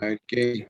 Ok.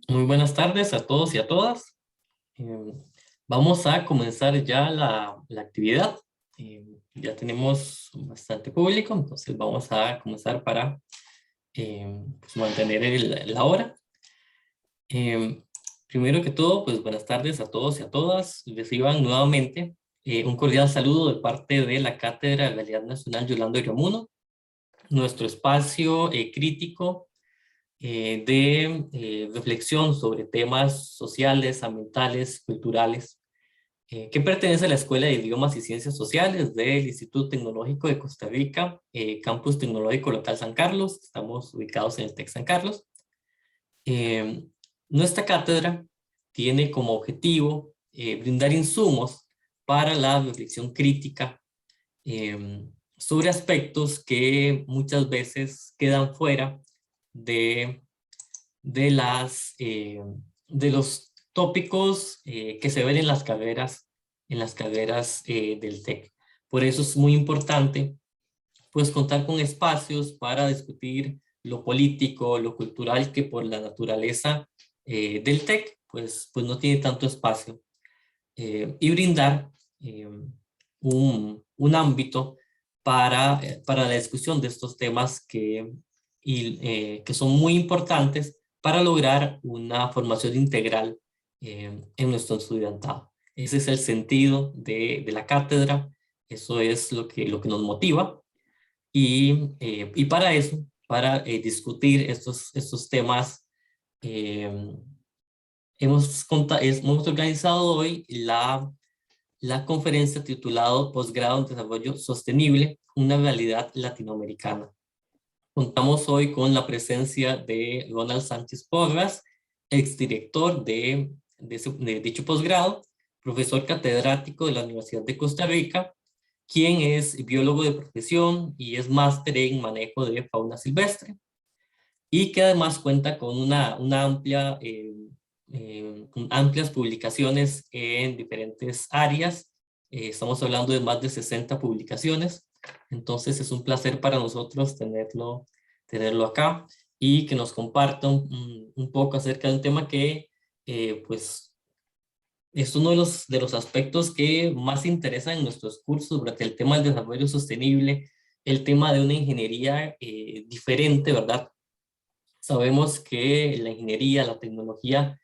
Muy buenas tardes a todos y a todas. Eh, Vamos a comenzar ya la actividad. Ya tenemos bastante público, entonces vamos a comenzar para pues, mantener la hora. Eh, Primero que todo, pues buenas tardes a todos y a todas. Reciban nuevamente un cordial saludo de parte de la Cátedra de Realidad Nacional Yolanda Iramuno, nuestro espacio crítico de reflexión sobre temas sociales, ambientales, culturales, que pertenece a la Escuela de Idiomas y Ciencias Sociales del Instituto Tecnológico de Costa Rica, Campus Tecnológico Local San Carlos. Estamos ubicados en el TEC San Carlos. Eh, Nuestra cátedra tiene como objetivo brindar insumos para la reflexión crítica sobre aspectos que muchas veces quedan fuera de de los tópicos que se ven en las carreras del TEC. Por eso es muy importante pues contar con espacios para discutir lo político, lo cultural, que por la naturaleza del TEC pues no tiene tanto espacio, y brindar eh, un ámbito para la discusión de estos temas que son muy importantes para lograr una formación integral en nuestro estudiantado. Ese es el sentido de la cátedra, eso es lo que nos motiva y para eso, para discutir estos temas, eh, hemos organizado hoy la conferencia titulada Posgrado en Desarrollo Sostenible, una realidad latinoamericana. Contamos hoy con la presencia de Ronald Sánchez Porras, exdirector de dicho posgrado, profesor catedrático de la Universidad de Costa Rica, quien es biólogo de profesión y es máster en manejo de fauna silvestre, y que además cuenta con una amplia, con amplias publicaciones en diferentes áreas. Estamos hablando de más de 60 publicaciones, entonces es un placer para nosotros tenerlo acá y que nos comparta un poco acerca de un tema que pues es uno de los aspectos que más interesan en nuestros cursos durante el tema del desarrollo sostenible, el tema de una ingeniería diferente, ¿verdad? Sabemos que la ingeniería, la tecnología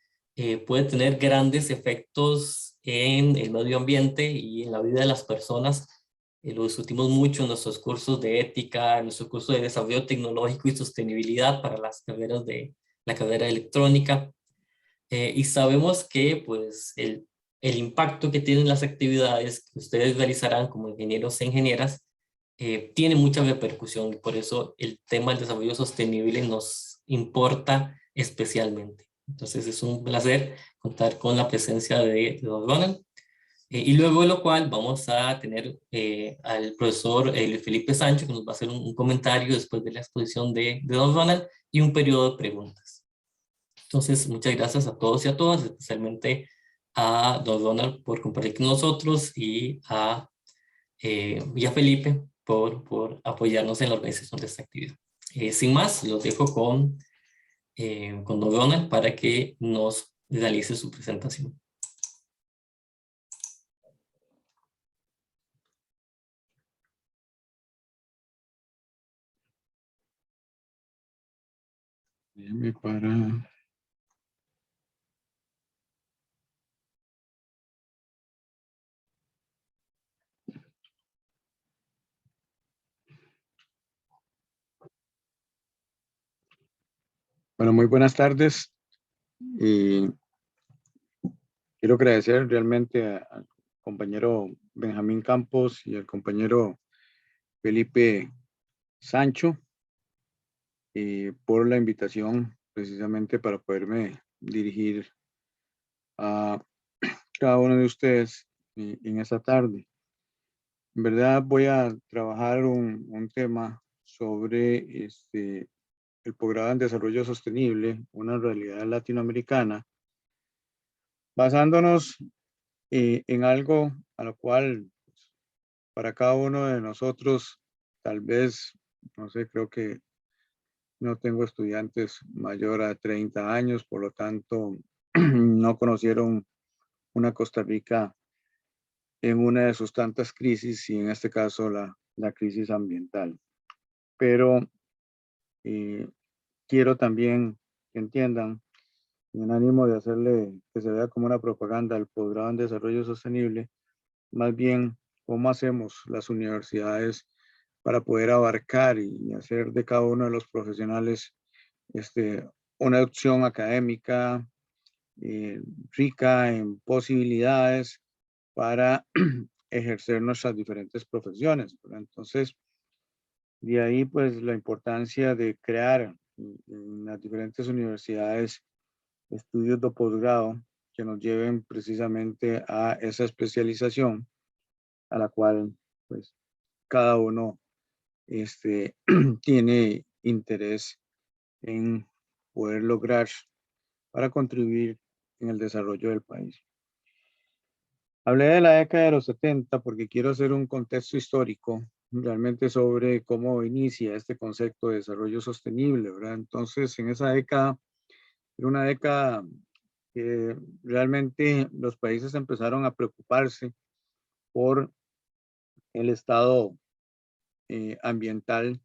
puede tener grandes efectos en el medio ambiente y en la vida de las personas. Lo discutimos mucho en nuestros cursos de ética, en nuestro curso de desarrollo tecnológico y sostenibilidad para las carreras de la carrera de electrónica. Y sabemos que pues el impacto que tienen las actividades que ustedes realizarán como ingenieros e ingenieras tiene mucha repercusión, y por eso el tema del desarrollo sostenible nos importa especialmente. Entonces es un placer contar con la presencia de don Ronald. Y luego de lo cual vamos a tener al profesor Luis Felipe Sancho, que nos va a hacer un comentario después de la exposición de don Ronald y un periodo de preguntas. Entonces, muchas gracias a todos y a todas, especialmente a don Ronald por compartir con nosotros y a Felipe por apoyarnos en la organización de esta actividad. Sin más, los dejo con don Ronald para que nos realice su presentación. Déjame para... Bueno, muy buenas tardes. Y quiero agradecer realmente al compañero Benjamín Campos y al compañero Felipe Sancho por la invitación precisamente para poderme dirigir a cada uno de ustedes en esta tarde. En verdad voy a trabajar un tema sobre el Posgrado en Desarrollo Sostenible, una realidad latinoamericana, basándonos en algo a lo cual para cada uno de nosotros, tal vez, no sé, creo que no tengo estudiantes mayor a 30 años, por lo tanto, no conocieron una Costa Rica en una de sus tantas crisis y en este caso la crisis ambiental. Pero quiero también que entiendan, en ánimo de hacerle que se vea como una propaganda el posgrado en desarrollo sostenible, más bien cómo hacemos las universidades para poder abarcar y hacer de cada uno de los profesionales una opción académica rica en posibilidades para ejercer nuestras diferentes profesiones, ¿verdad? Entonces, de ahí pues la importancia de crear en las diferentes universidades estudios de posgrado que nos lleven precisamente a esa especialización a la cual pues cada uno tiene interés en poder lograr para contribuir en el desarrollo del país. Hablé de la década de los 70 porque quiero hacer un contexto histórico realmente sobre cómo inicia este concepto de desarrollo sostenible, ¿verdad? Entonces, en esa década, era una década que realmente los países empezaron a preocuparse por el estado ambiental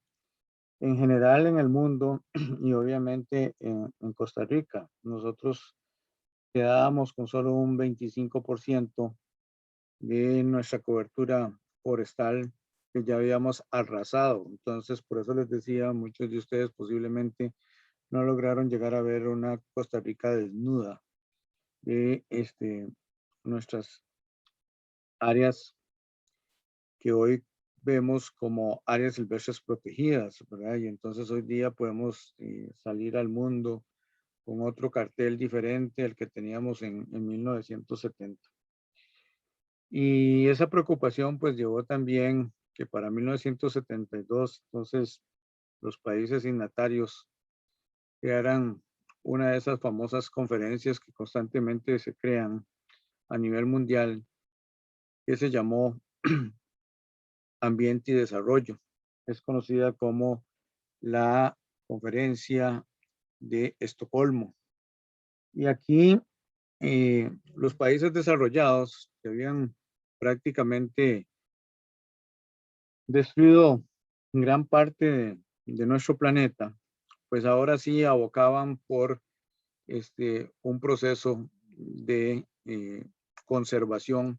en general en el mundo y obviamente en Costa Rica. Nosotros quedábamos con solo un 25% de nuestra cobertura forestal que ya habíamos arrasado. Entonces, por eso les decía, muchos de ustedes posiblemente no lograron llegar a ver una Costa Rica desnuda de nuestras áreas que hoy vemos como áreas silvestres protegidas, ¿verdad? Y entonces hoy día podemos salir al mundo con otro cartel diferente al que teníamos en 1970. Y esa preocupación pues llevó también que para 1972, entonces los países signatarios crearan una de esas famosas conferencias que constantemente se crean a nivel mundial, que se llamó Ambiente y Desarrollo. Es conocida como la Conferencia de Estocolmo. Y aquí los países desarrollados que habían prácticamente destruido gran parte de nuestro planeta, pues ahora sí abocaban por un proceso de conservación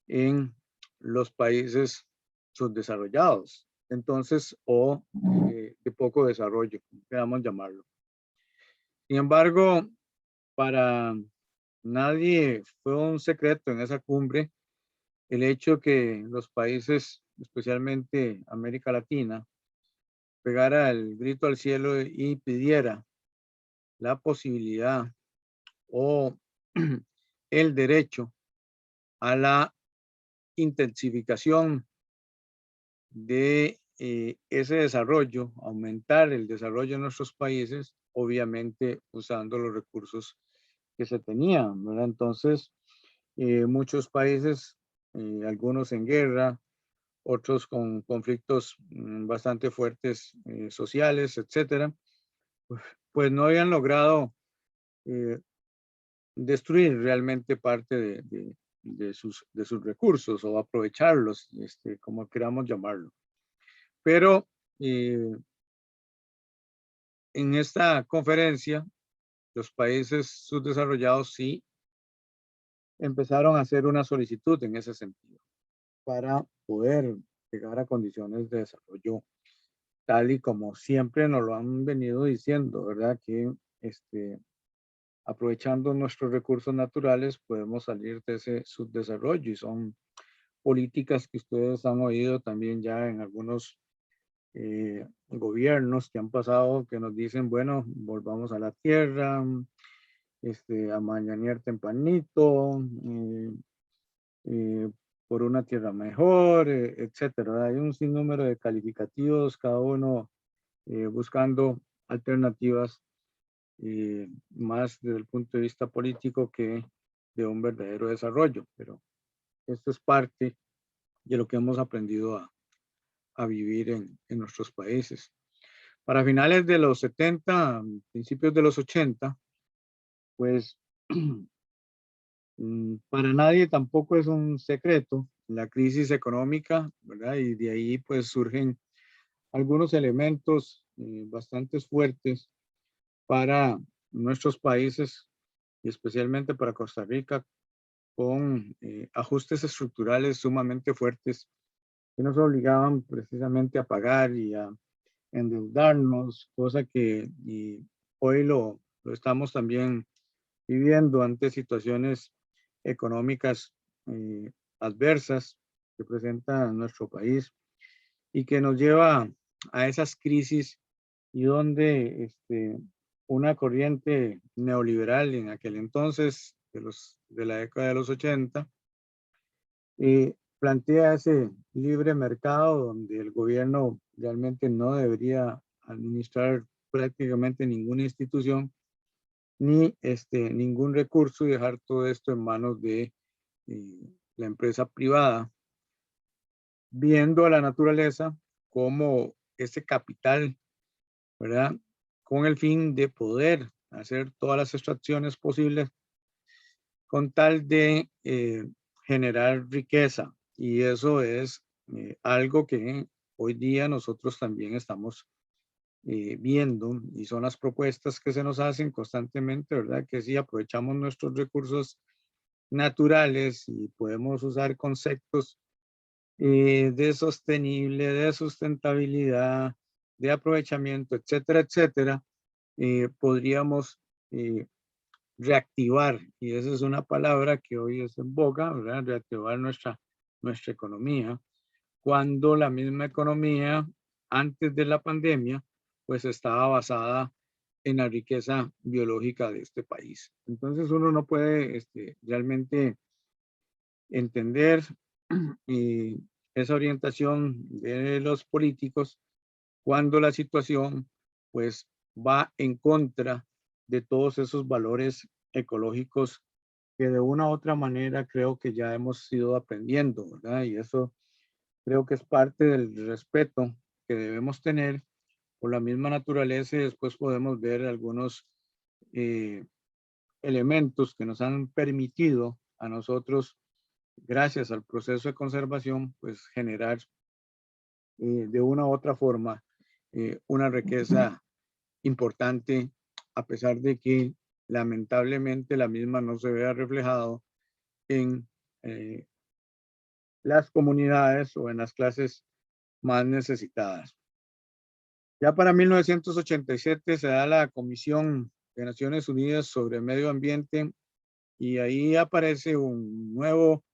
en los países subdesarrollados, entonces, o de poco desarrollo, queramos llamarlo. Sin embargo, para nadie fue un secreto en esa cumbre el hecho que los países, especialmente América Latina, pegara el grito al cielo y pidiera la posibilidad o el derecho a la intensificación de ese desarrollo, aumentar el desarrollo en nuestros países, obviamente usando los recursos que se tenían, ¿verdad? Entonces, muchos países, algunos en guerra, otros con conflictos bastante fuertes sociales, etcétera, pues no habían logrado destruir realmente parte de sus recursos o aprovecharlos, como queramos llamarlo. Pero en esta conferencia, los países subdesarrollados sí empezaron a hacer una solicitud en ese sentido para poder llegar a condiciones de desarrollo tal y como siempre nos lo han venido diciendo, ¿verdad? Que aprovechando nuestros recursos naturales podemos salir de ese subdesarrollo y son políticas que ustedes han oído también ya en algunos gobiernos que han pasado que nos dicen, bueno, volvamos a la tierra, a mañanear tempranito, por una tierra mejor, etcétera. Hay un sinnúmero de calificativos, cada uno buscando alternativas más desde el punto de vista político que de un verdadero desarrollo. Pero esto es parte de lo que hemos aprendido a vivir en nuestros países. Para finales de los 70, principios de los 80, pues para nadie tampoco es un secreto la crisis económica, ¿verdad? Y de ahí pues surgen algunos elementos bastante fuertes para nuestros países y especialmente para Costa Rica, con ajustes estructurales sumamente fuertes que nos obligaban precisamente a pagar y a endeudarnos, cosa que hoy lo estamos también viviendo ante situaciones económicas adversas que presenta nuestro país y que nos lleva a esas crisis y donde una corriente neoliberal en aquel entonces, de la década de los 80, plantea ese libre mercado donde el gobierno realmente no debería administrar prácticamente ninguna institución ni ningún recurso y dejar todo esto en manos de la empresa privada, viendo a la naturaleza como ese capital, ¿verdad? Con el fin de poder hacer todas las extracciones posibles con tal de generar riqueza. Y eso es algo que hoy día nosotros también estamos viendo y son las propuestas que se nos hacen constantemente, ¿verdad? Que si aprovechamos nuestros recursos naturales y podemos usar conceptos de sostenible, de sustentabilidad, de aprovechamiento, etcétera, etcétera, podríamos reactivar, y esa es una palabra que hoy es en boga, ¿verdad? Reactivar nuestra economía, cuando la misma economía antes de la pandemia, pues estaba basada en la riqueza biológica de este país. Entonces uno no puede realmente entender esa orientación de los políticos cuando la situación pues va en contra de todos esos valores ecológicos que de una u otra manera creo que ya hemos ido aprendiendo, ¿verdad? Y eso creo que es parte del respeto que debemos tener por la misma naturaleza y después podemos ver algunos elementos que nos han permitido a nosotros, gracias al proceso de conservación, pues generar de una u otra forma una riqueza importante, a pesar de que lamentablemente la misma no se vea reflejado en las comunidades o en las clases más necesitadas. Ya para 1987 se da la Comisión de Naciones Unidas sobre Medio Ambiente y ahí aparece un nuevo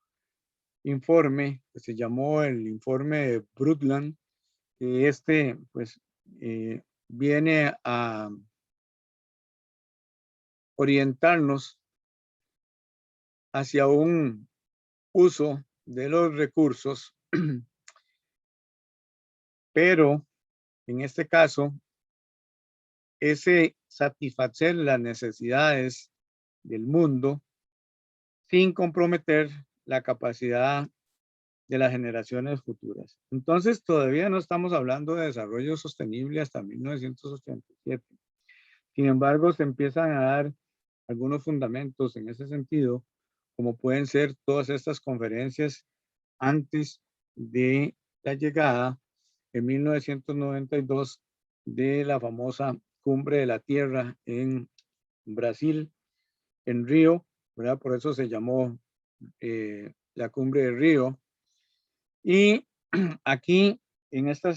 informe que se llamó el informe de Brundtland, que pues viene a orientarnos hacia un uso de los recursos, pero en este caso, ese satisfacer las necesidades del mundo sin comprometer la capacidad de las generaciones futuras. Entonces, todavía no estamos hablando de desarrollo sostenible hasta 1987. Sin embargo, se empiezan a dar algunos fundamentos en ese sentido, como pueden ser todas estas conferencias antes de la llegada en 1992 de la famosa Cumbre de la Tierra en Brasil, en Río, ¿verdad? Por eso se llamó la Cumbre de Río. Y aquí, en esta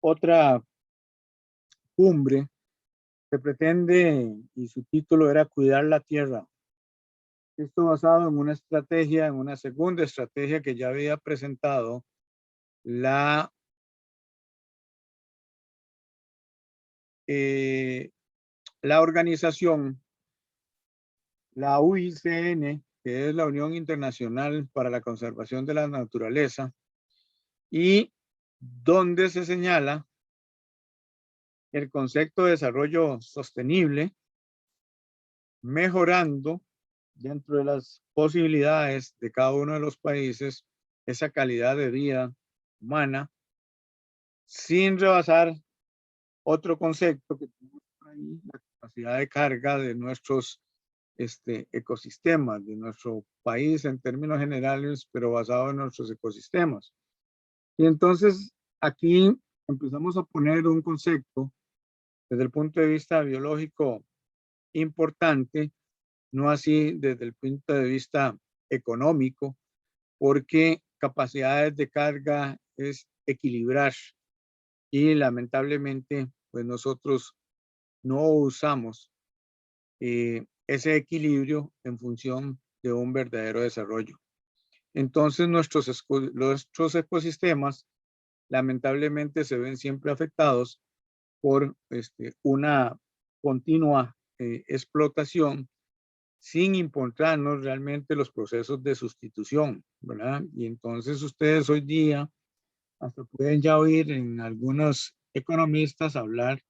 otra cumbre, se pretende, y su título era Cuidar la Tierra. Esto basado en una estrategia, en una segunda estrategia que ya había presentado la organización, la UICN, que es la Unión Internacional para la Conservación de la Naturaleza, y donde se señala el concepto de desarrollo sostenible, mejorando dentro de las posibilidades de cada uno de los países esa calidad de vida humana sin rebasar otro concepto que tenemos por ahí, la capacidad de carga de nuestros ecosistemas, de nuestro país en términos generales, pero basado en nuestros ecosistemas. Y entonces aquí empezamos a poner un concepto desde el punto de vista biológico importante, no así desde el punto de vista económico, porque capacidades de carga es equilibrar y lamentablemente pues nosotros no usamos ese equilibrio en función de un verdadero desarrollo. Entonces nuestros ecosistemas lamentablemente se ven siempre afectados por una continua explotación sin importarnos realmente los procesos de sustitución, ¿verdad? Y entonces ustedes hoy día hasta pueden ya oír en algunos economistas hablar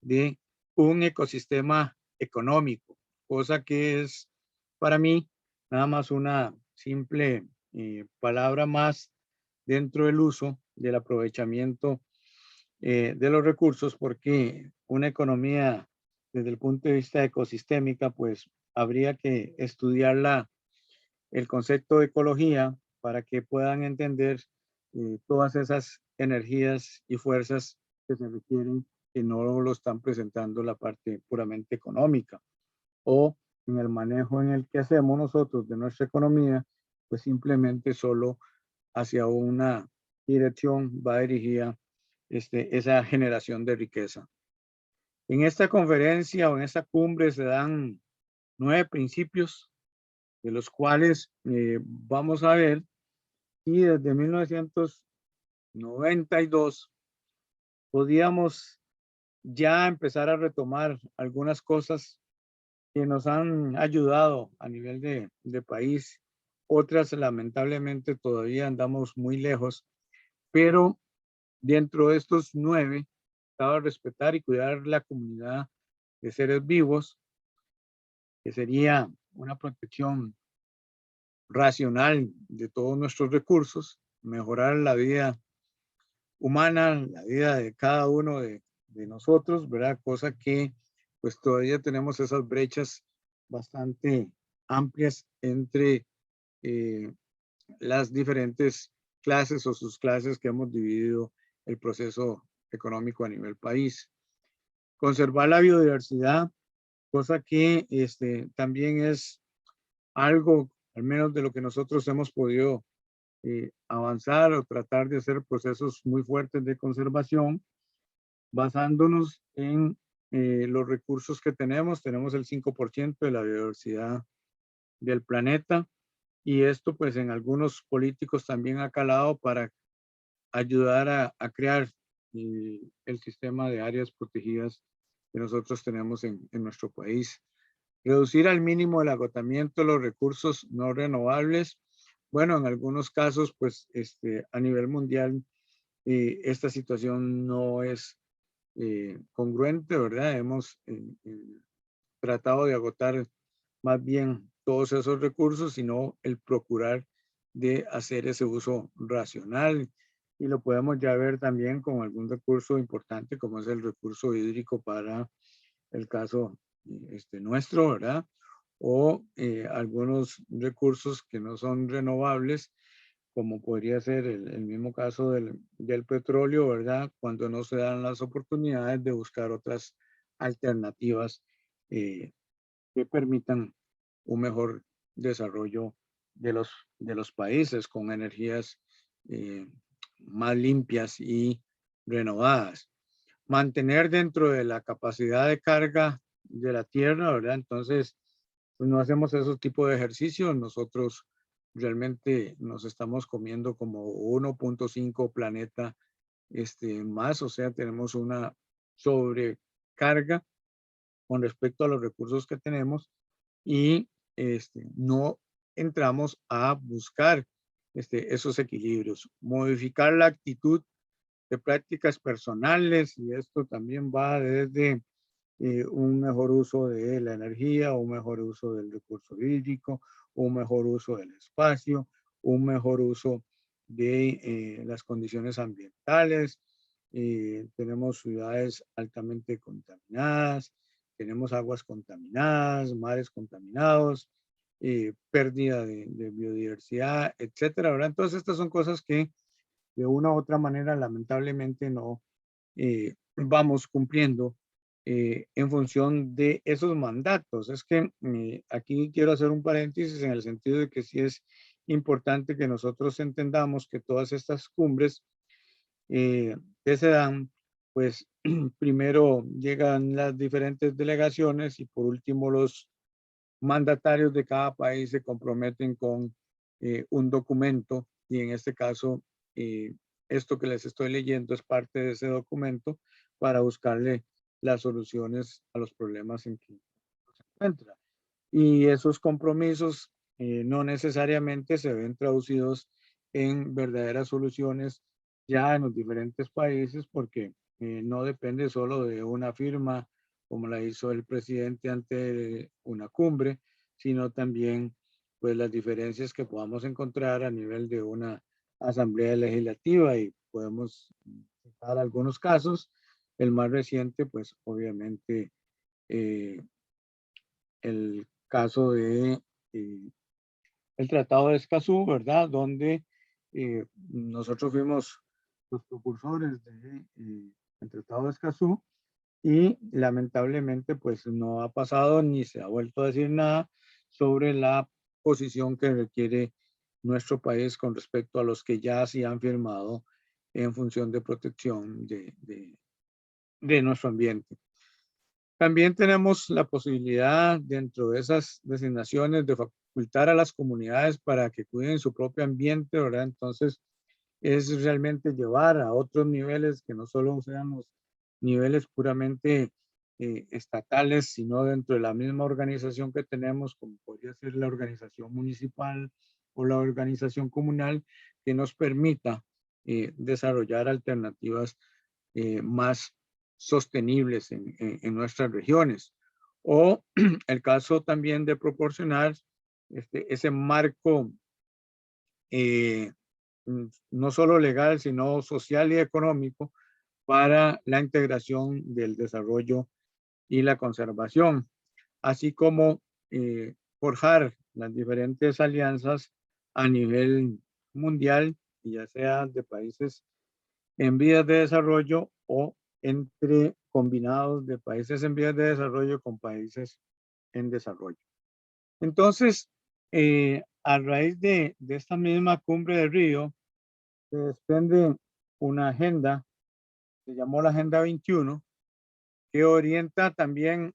de un ecosistema económico, cosa que es para mí nada más una simple palabra más dentro del uso del aprovechamiento de los recursos, porque una economía desde el punto de vista ecosistémica, pues habría que estudiarla, el concepto de ecología, para que puedan entender todas esas energías y fuerzas que se requieren, que no lo están presentando la parte puramente económica, o en el manejo en el que hacemos nosotros de nuestra economía, pues simplemente solo hacia una dirección va dirigida esa generación de riqueza. En esta conferencia o en esta cumbre se dan 9 principios, de los cuales vamos a ver si desde 1992 podíamos ya empezar a retomar algunas cosas que nos han ayudado a nivel de país. Otras lamentablemente todavía andamos muy lejos, pero dentro de estos 9 estaba respetar y cuidar la comunidad de seres vivos, que sería una protección racional de todos nuestros recursos, mejorar la vida humana, la vida de cada uno de nosotros, ¿verdad? Cosa que pues todavía tenemos esas brechas bastante amplias entre las diferentes clases o sus clases que hemos dividido el proceso económico a nivel país. Conservar la biodiversidad, cosa que también es algo, al menos de lo que nosotros hemos podido avanzar o tratar de hacer procesos muy fuertes de conservación, basándonos en los recursos que tenemos. Tenemos el 5% de la biodiversidad del planeta, y esto pues en algunos políticos también ha calado para ayudar a crear el sistema de áreas protegidas que nosotros tenemos en nuestro país. Reducir al mínimo el agotamiento de los recursos no renovables. Bueno, en algunos casos, pues a nivel mundial, esta situación no es congruente, ¿verdad? Hemos tratado de agotar más bien todos esos recursos, sino el procurar de hacer ese uso racional. Y lo podemos ya ver también con algún recurso importante, como es el recurso hídrico para el caso nuestro, ¿verdad? O algunos recursos que no son renovables, como podría ser el mismo caso del petróleo, ¿verdad? Cuando no se dan las oportunidades de buscar otras alternativas que permitan un mejor desarrollo de los países con energías más limpias y renovadas. Mantener dentro de la capacidad de carga de la Tierra, ¿verdad? Entonces, pues no hacemos esos tipos de ejercicios. Nosotros realmente nos estamos comiendo como 1.5 planeta más, o sea, tenemos una sobrecarga con respecto a los recursos que tenemos, y no entramos a buscar esos equilibrios. Modificar la actitud de prácticas personales, y esto también va desde un mejor uso de la energía, un mejor uso del recurso hídrico, un mejor uso del espacio, un mejor uso de las condiciones ambientales, tenemos ciudades altamente contaminadas, tenemos aguas contaminadas, mares contaminados, pérdida de biodiversidad, etcétera, ¿verdad? Entonces, estas son cosas que de una u otra manera, lamentablemente, no vamos cumpliendo en función de esos mandatos. Es que aquí quiero hacer un paréntesis en el sentido de que sí es importante que nosotros entendamos que todas estas cumbres que se dan, pues primero llegan las diferentes delegaciones y por último los mandatarios de cada país se comprometen con un documento y en este caso esto que les estoy leyendo es parte de ese documento para buscarle las soluciones a los problemas en que se encuentra. Y esos compromisos no necesariamente se ven traducidos en verdaderas soluciones ya en los diferentes países porque no depende solo de una firma como la hizo el presidente ante una cumbre, sino también pues las diferencias que podamos encontrar a nivel de una asamblea legislativa y podemos citar algunos casos. El más reciente pues obviamente el caso de el Tratado de Escazú, ¿verdad? Donde nosotros fuimos los precursores del Tratado de Escazú y lamentablemente pues no ha pasado ni se ha vuelto a decir nada sobre la posición que requiere nuestro país con respecto a los que ya sí han firmado en función de protección de nuestro ambiente. También tenemos la posibilidad dentro de esas designaciones de facultar a las comunidades para que cuiden su propio ambiente, ¿verdad? Entonces, es realmente llevar a otros niveles que no solo sean los niveles puramente estatales, sino dentro de la misma organización que tenemos, como podría ser la organización municipal o la organización comunal, que nos permita desarrollar alternativas más sostenibles en nuestras regiones. O el caso también de proporcionar ese marco no solo legal, sino social y económico para la integración del desarrollo y la conservación, así como forjar las diferentes alianzas a nivel mundial, ya sea de países en vías de desarrollo o entre combinados de países en vías de desarrollo con países en desarrollo. Entonces, a raíz de esta misma cumbre de Río, se desprende una agenda, se llamó la Agenda 21, que orienta también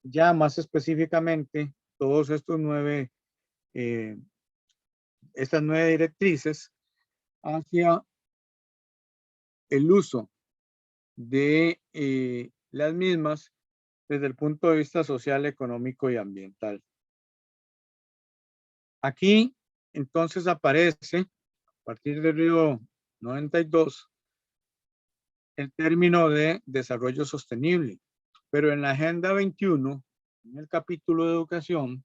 ya más específicamente todos estos estas 9 directrices hacia el uso de las mismas desde el punto de vista social, económico y ambiental. Aquí entonces aparece, a partir del Río 92, el término de desarrollo sostenible, pero en la Agenda 21, en el capítulo de educación,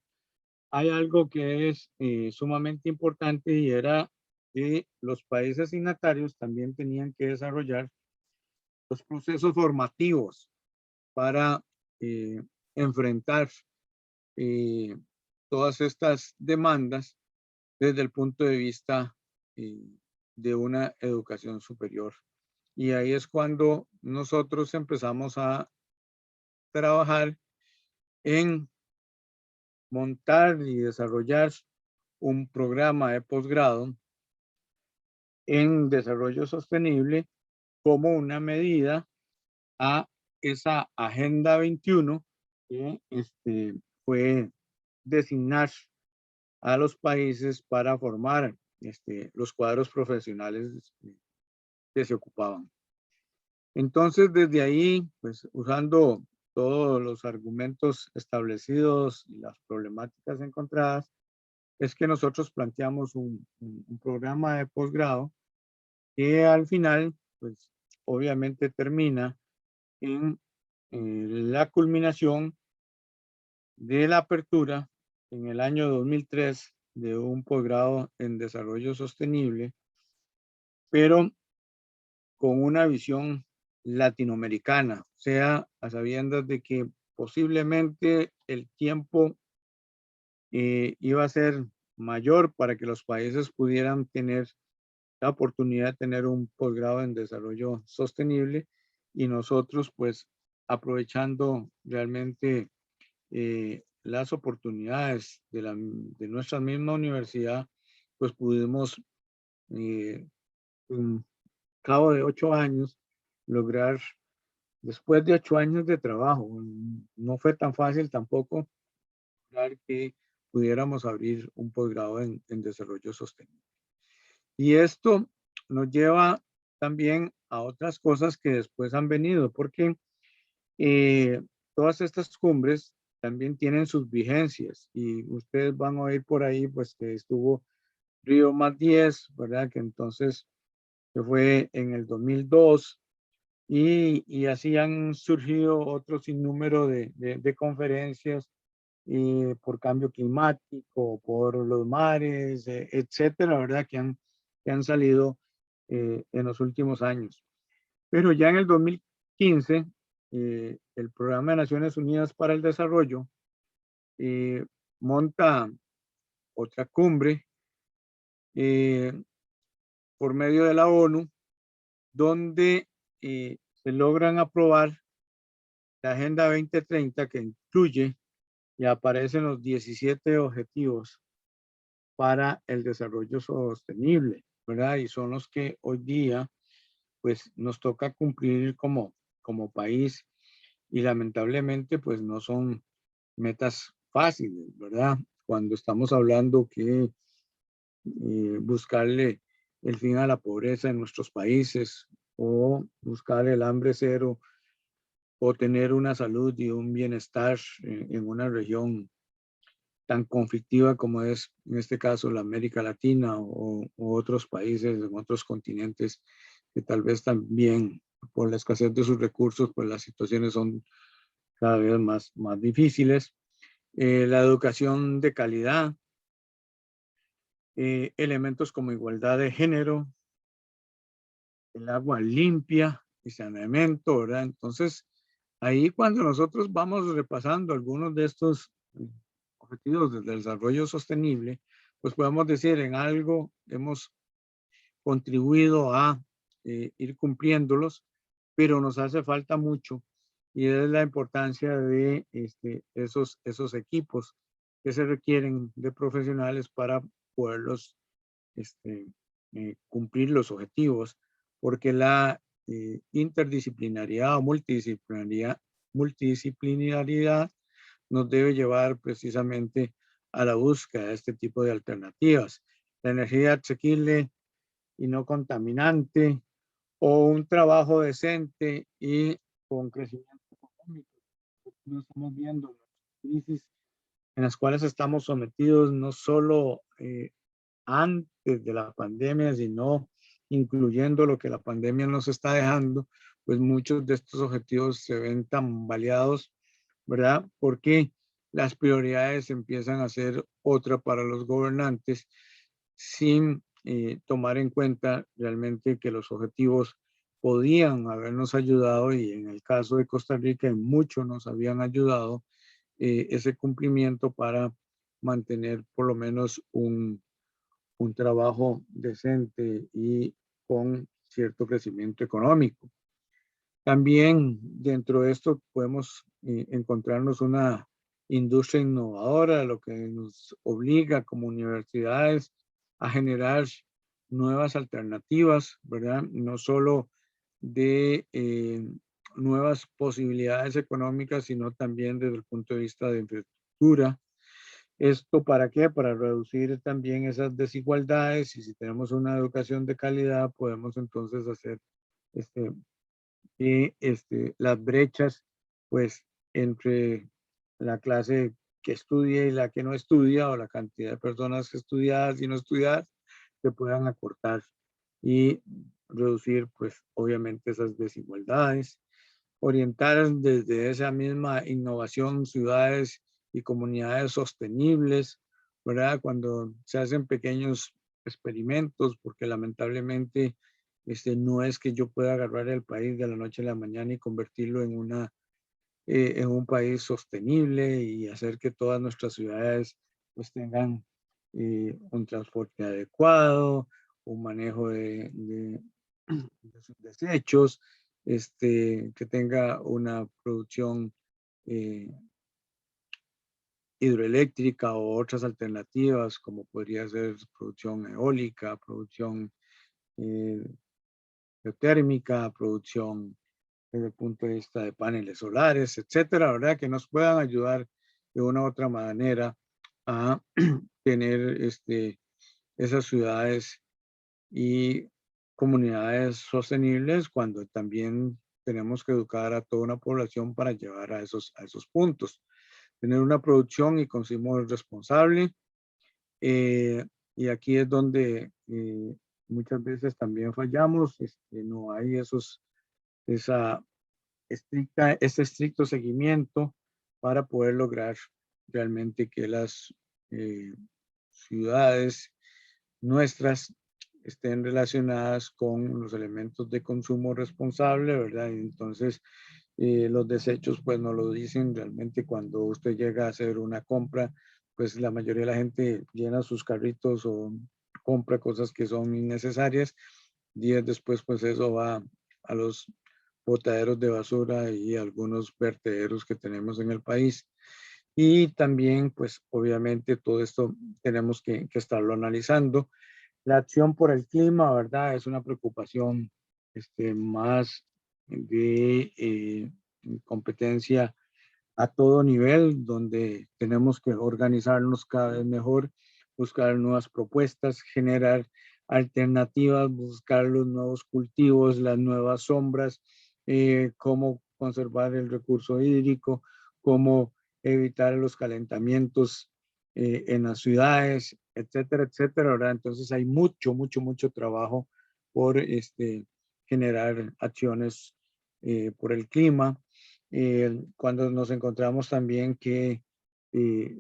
hay algo que es sumamente importante y era que los países signatarios también tenían que desarrollar los procesos formativos para enfrentar todas estas demandas desde el punto de vista de una educación superior. Y ahí es cuando nosotros empezamos a trabajar en montar y desarrollar un programa de posgrado en desarrollo sostenible como una medida a esa Agenda 21 que fue designar a los países para formar los cuadros profesionales que se ocupaban. Entonces, desde ahí, pues usando todos los argumentos establecidos y las problemáticas encontradas, es que nosotros planteamos un programa de posgrado que al final, pues obviamente termina en la culminación de la apertura en el año 2003 de un posgrado en desarrollo sostenible, pero con una visión latinoamericana, o sea, a sabiendas de que posiblemente el tiempo iba a ser mayor para que los países pudieran tener la oportunidad de tener un posgrado en desarrollo sostenible y nosotros pues aprovechando realmente las oportunidades de nuestra misma universidad, pues pudimos en cabo de 8 años lograr, después de 8 años de trabajo, no fue tan fácil tampoco lograr que pudiéramos abrir un posgrado en desarrollo sostenible. Y esto nos lleva también a otras cosas que después han venido, porque todas estas cumbres también tienen sus vigencias y ustedes van a oír por ahí pues que estuvo Río +10, ¿verdad? Que entonces que fue en el 2002 y así han surgido otro sinnúmero de conferencias por cambio climático, por los mares, etcétera, ¿verdad? Que han salido en los últimos años. Pero ya en el 2015, el Programa de Naciones Unidas para el Desarrollo monta otra cumbre por medio de la ONU, donde se logran aprobar la Agenda 2030 que incluye y aparecen los 17 objetivos para el desarrollo sostenible, ¿verdad? Y son los que hoy día pues nos toca cumplir como país y lamentablemente pues no son metas fáciles, ¿verdad? Cuando estamos hablando que buscarle el fin a la pobreza en nuestros países o buscar el hambre cero o tener una salud y un bienestar en una región tan conflictiva como es en este caso la América Latina o otros países en otros continentes que tal vez también por la escasez de sus recursos pues las situaciones son cada vez más difíciles. La educación de calidad, elementos como igualdad de género, el agua limpia y saneamiento, ¿verdad? Entonces, ahí cuando nosotros vamos repasando algunos de estos objetivos del desarrollo sostenible, pues podemos decir en algo hemos contribuido a ir cumpliéndolos, pero nos hace falta mucho y es la importancia de esos equipos que se requieren de profesionales para poderlos cumplir los objetivos, porque la interdisciplinaridad o multidisciplinaridad nos debe llevar precisamente a la búsqueda de este tipo de alternativas. La energía asequible y no contaminante o un trabajo decente y con crecimiento económico. No estamos viendo las crisis en las cuales estamos sometidos no solo antes de la pandemia, sino incluyendo lo que la pandemia nos está dejando, pues muchos de estos objetivos se ven tambaleados, ¿verdad? Porque las prioridades empiezan a ser otra para los gobernantes sin tomar en cuenta realmente que los objetivos podían habernos ayudado y en el caso de Costa Rica en mucho nos habían ayudado ese cumplimiento para mantener por lo menos un trabajo decente y con cierto crecimiento económico. También dentro de esto podemos encontrarnos una industria innovadora, lo que nos obliga como universidades a generar nuevas alternativas, ¿verdad? No solo de nuevas posibilidades económicas, sino también desde el punto de vista de infraestructura. ¿Esto para qué? Para reducir también esas desigualdades y si tenemos una educación de calidad, podemos entonces hacer las brechas pues entre la clase que estudia y la que no estudia o la cantidad de personas estudiadas y no estudiadas se puedan acortar y reducir pues obviamente esas desigualdades, orientar desde esa misma innovación ciudades y comunidades sostenibles, ¿verdad? Cuando se hacen pequeños experimentos, porque lamentablemente No es que yo pueda agarrar el país de la noche a la mañana y convertirlo en un país sostenible y hacer que todas nuestras ciudades pues tengan un transporte adecuado, un manejo de sus desechos, que tenga una producción eh, hidroeléctrica o otras alternativas como podría ser producción eólica, producción eh, geotérmica, producción desde el punto de vista de paneles solares, etcétera, ¿verdad? Que nos puedan ayudar de una u otra manera a tener esas ciudades y comunidades sostenibles cuando también tenemos que educar a toda una población para llevar a esos puntos. Tener una producción y consumo responsable. Y aquí es donde muchas veces también fallamos. No hay ese estricto seguimiento para poder lograr realmente que las ciudades nuestras estén relacionadas con los elementos de consumo responsable, ¿verdad? Y entonces, los desechos, pues no lo dicen realmente cuando usted llega a hacer una compra, pues la mayoría de la gente llena sus carritos o compra cosas que son innecesarias. Días después, pues eso va a los botaderos de basura y algunos vertederos que tenemos en el país. Y también, pues obviamente todo esto tenemos que estarlo analizando. La acción por el clima, ¿verdad? Es una preocupación más de competencia a todo nivel, donde tenemos que organizarnos cada vez mejor, buscar nuevas propuestas, generar alternativas, buscar los nuevos cultivos, las nuevas sombras, cómo conservar el recurso hídrico, cómo evitar los calentamientos en las ciudades, etcétera, etcétera, ¿verdad? Entonces hay mucho trabajo por generar acciones por el clima. Cuando nos encontramos también que eh,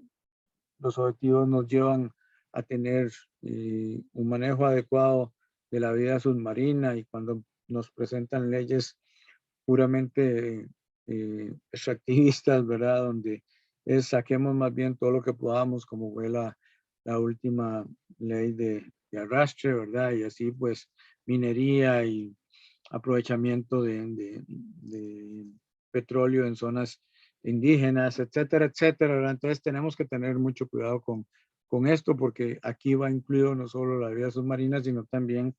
los objetivos nos llevan a tener un manejo adecuado de la vida submarina y cuando nos presentan leyes puramente extractivistas, ¿verdad? Donde saquemos más bien todo lo que podamos, como fue la última ley de arrastre, ¿verdad? Y así pues minería y aprovechamiento de petróleo en zonas indígenas, etcétera, etcétera, ¿verdad? Entonces tenemos que tener mucho cuidado con esto porque aquí va incluido no solo la vida submarina, sino también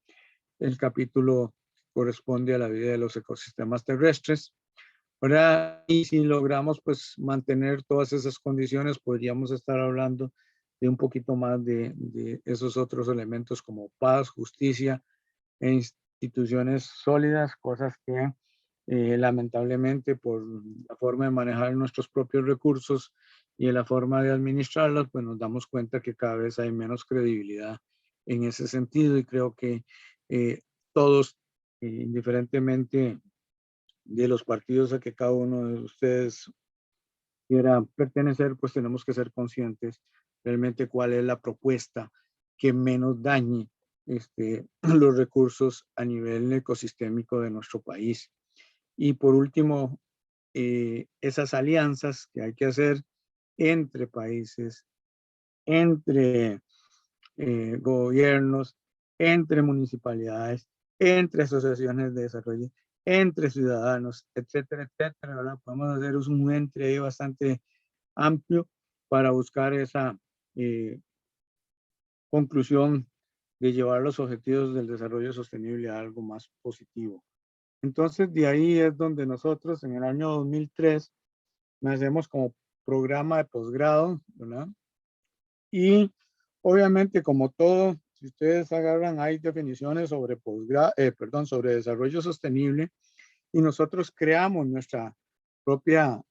el capítulo corresponde a la vida de los ecosistemas terrestres, ¿verdad? Y si logramos pues mantener todas esas condiciones, podríamos estar hablando de un poquito más de esos otros elementos como paz, justicia e instituciones sólidas, cosas que lamentablemente por la forma de manejar nuestros propios recursos y la forma de administrarlos, pues nos damos cuenta que cada vez hay menos credibilidad en ese sentido y creo que todos, indiferentemente de los partidos a que cada uno de ustedes quiera pertenecer, pues tenemos que ser conscientes realmente cuál es la propuesta que menos dañe los recursos a nivel ecosistémico de nuestro país. Y por último, esas alianzas que hay que hacer entre países, entre gobiernos, entre municipalidades, entre asociaciones de desarrollo, entre ciudadanos, etcétera, etcétera, ¿verdad? Podemos hacer un entre ahí bastante amplio para buscar esa conclusión de llevar los objetivos del desarrollo sostenible a algo más positivo. Entonces, de ahí es donde nosotros en el año 2003 nacemos como programa de posgrado, ¿verdad? Y obviamente, como todo, si ustedes agarran, hay definiciones sobre sobre desarrollo sostenible y nosotros creamos nuestra propia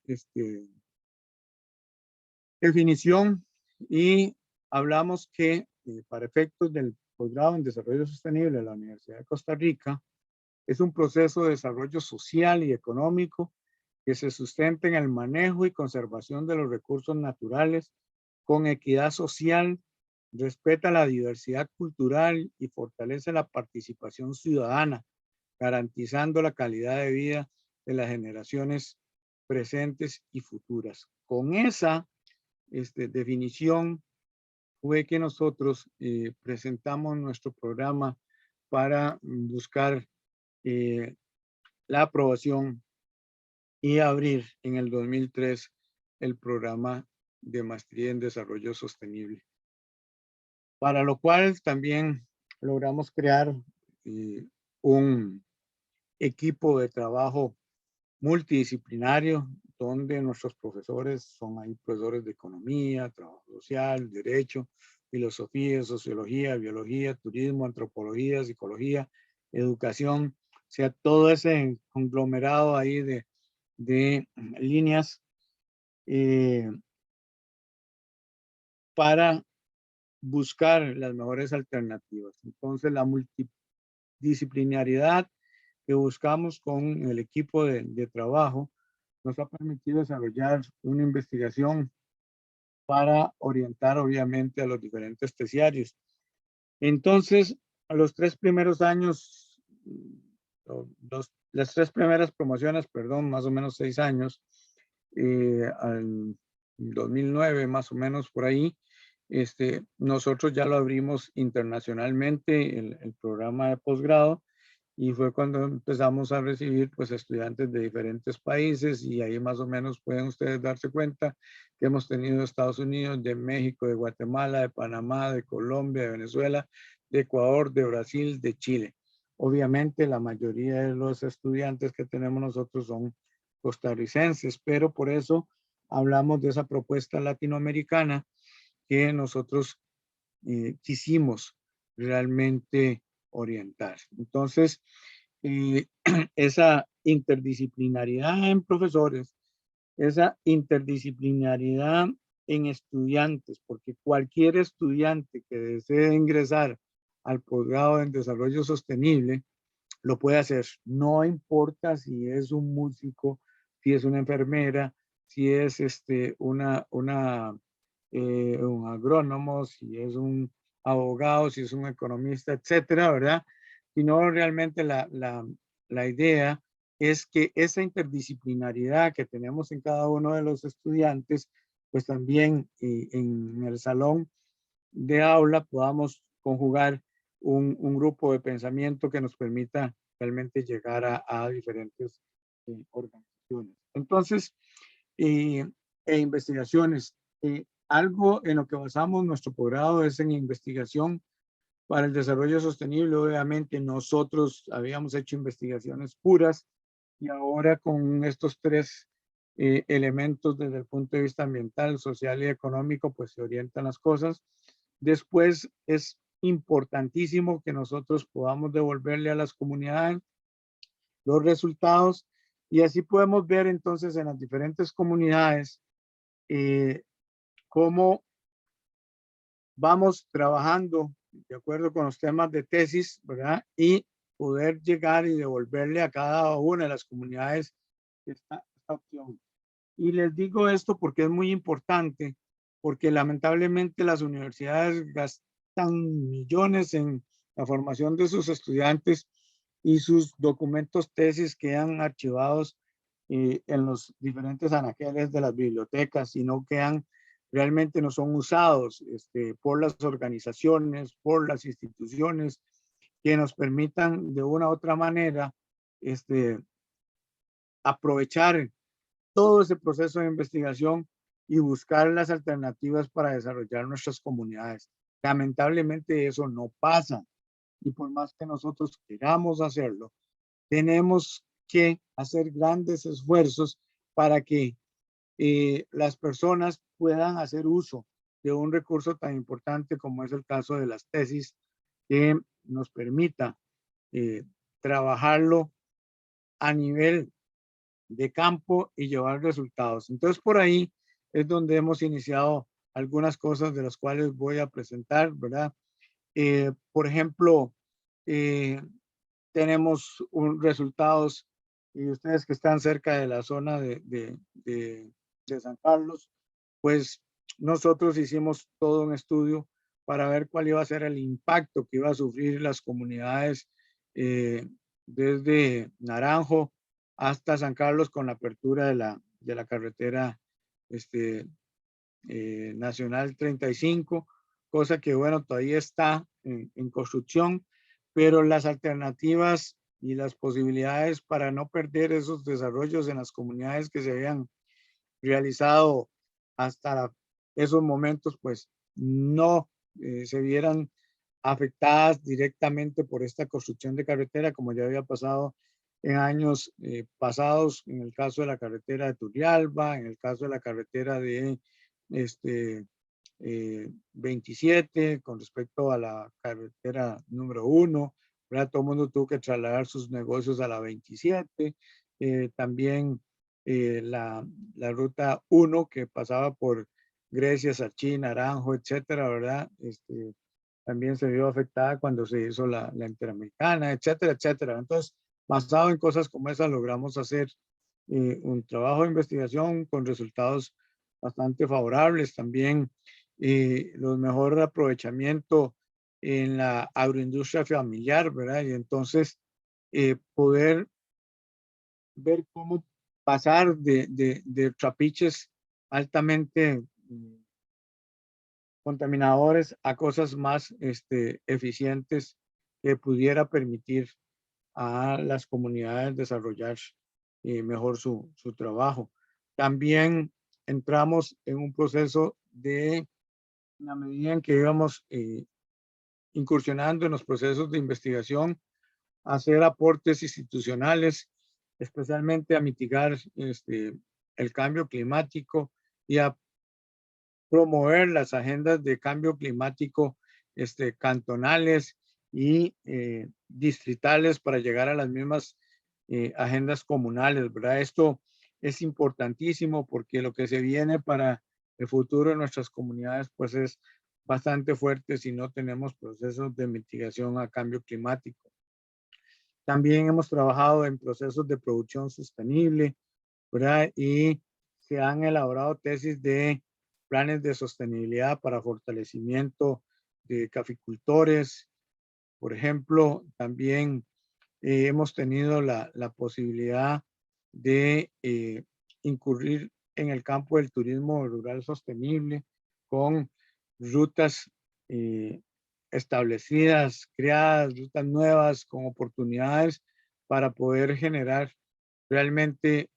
definición y hablamos que para efectos del posgrado en desarrollo sostenible de la Universidad de Costa Rica, es un proceso de desarrollo social y económico que se sustenta en el manejo y conservación de los recursos naturales con equidad social respeta la diversidad cultural y fortalece la participación ciudadana, garantizando la calidad de vida de las generaciones presentes y futuras. Con esa definición fue que nosotros presentamos nuestro programa para buscar la aprobación y abrir en el 2003 el programa de maestría en desarrollo sostenible. Para lo cual también logramos crear un equipo de trabajo multidisciplinario, donde nuestros profesores son ahí profesores de economía, trabajo social, derecho, filosofía, sociología, biología, turismo, antropología, psicología, educación, o sea, todo ese conglomerado ahí de líneas para buscar las mejores alternativas. Entonces, la multidisciplinariedad que buscamos con el equipo de trabajo nos ha permitido desarrollar una investigación para orientar obviamente a los diferentes terciarios. Entonces, a los 3 primeros años, las 3 primeras promociones, perdón, más o menos 6 años, al 2009 más o menos por ahí, nosotros ya lo abrimos internacionalmente, el programa de posgrado, y fue cuando empezamos a recibir pues estudiantes de diferentes países, y ahí más o menos pueden ustedes darse cuenta que hemos tenido de Estados Unidos, de México, de Guatemala, de Panamá, de Colombia, de Venezuela, de Ecuador, de Brasil, de Chile. Obviamente la mayoría de los estudiantes que tenemos nosotros son costarricenses, pero por eso hablamos de esa propuesta latinoamericana que nosotros quisimos realmente orientar. Entonces, esa interdisciplinariedad en profesores, esa interdisciplinariedad en estudiantes, porque cualquier estudiante que desee ingresar al posgrado en desarrollo sostenible lo puede hacer. No importa si es un músico, si es una enfermera, si es un agrónomo, si es un abogado, si es un economista, etcétera, ¿verdad? Sino realmente la idea es que esa interdisciplinariedad que tenemos en cada uno de los estudiantes, pues también en el salón de aula podamos conjugar un grupo de pensamiento que nos permita realmente llegar a diferentes organizaciones. Entonces, investigaciones. Algo en lo que basamos nuestro posgrado es en investigación para el desarrollo sostenible. Obviamente nosotros habíamos hecho investigaciones puras, y ahora con estos 3 elementos desde el punto de vista ambiental, social y económico, pues se orientan las cosas. Después es importantísimo que nosotros podamos devolverle a las comunidades los resultados, y así podemos ver entonces en las diferentes comunidades cómo vamos trabajando de acuerdo con los temas de tesis, ¿verdad? Y poder llegar y devolverle a cada una de las comunidades esta opción. Y les digo esto porque es muy importante, porque lamentablemente las universidades gastan millones en la formación de sus estudiantes, y sus documentos tesis quedan archivados en los diferentes anaqueles de las bibliotecas, y no quedan, realmente no son usados por las organizaciones, por las instituciones que nos permitan de una u otra manera aprovechar todo ese proceso de investigación y buscar las alternativas para desarrollar nuestras comunidades. Lamentablemente eso no pasa, y por más que nosotros queramos hacerlo, tenemos que hacer grandes esfuerzos para que las personas puedan hacer uso de un recurso tan importante como es el caso de las tesis, que nos permita trabajarlo a nivel de campo y llevar resultados. Entonces, por ahí es donde hemos iniciado algunas cosas de las cuales voy a presentar, ¿verdad? Por ejemplo, tenemos resultados, y ustedes que están cerca de la zona de San Carlos, pues nosotros hicimos todo un estudio para ver cuál iba a ser el impacto que iba a sufrir las comunidades desde Naranjo hasta San Carlos con la apertura de la carretera Nacional 35, cosa que, bueno, todavía está en construcción, pero las alternativas y las posibilidades para no perder esos desarrollos en las comunidades que se habían realizado hasta esos momentos, pues no se vieran afectadas directamente por esta construcción de carretera, como ya había pasado en años pasados, en el caso de la carretera de Turrialba, en el caso de la carretera de 27, con respecto a la carretera número 1, ¿verdad? Todo el mundo tuvo que trasladar sus negocios a la 27, también la ruta 1 que pasaba por Grecia, Sachí, Naranjo, etcétera, ¿verdad? También se vio afectada cuando se hizo la Interamericana, etcétera, etcétera. Entonces, basado en cosas como esas, logramos hacer un trabajo de investigación con resultados bastante favorables. También los mejor aprovechamiento en la agroindustria familiar, ¿verdad? Y entonces poder ver cómo pasar de trapiches altamente contaminadores a cosas más eficientes que pudiera permitir a las comunidades desarrollar mejor su trabajo. También entramos en un proceso en la medida en que íbamos incursionando en los procesos de investigación, hacer aportes institucionales, especialmente a mitigar el cambio climático y a promover las agendas de cambio climático cantonales y distritales para llegar a las mismas agendas comunales, ¿verdad? Esto es importantísimo porque lo que se viene para el futuro de nuestras comunidades pues es bastante fuerte si no tenemos procesos de mitigación a cambio climático. También hemos trabajado en procesos de producción sostenible, ¿verdad? Y se han elaborado tesis de planes de sostenibilidad para fortalecimiento de caficultores. Por ejemplo, también hemos tenido la posibilidad de incurrir en el campo del turismo rural sostenible con rutas establecidas, creadas, rutas nuevas con oportunidades para poder generar realmente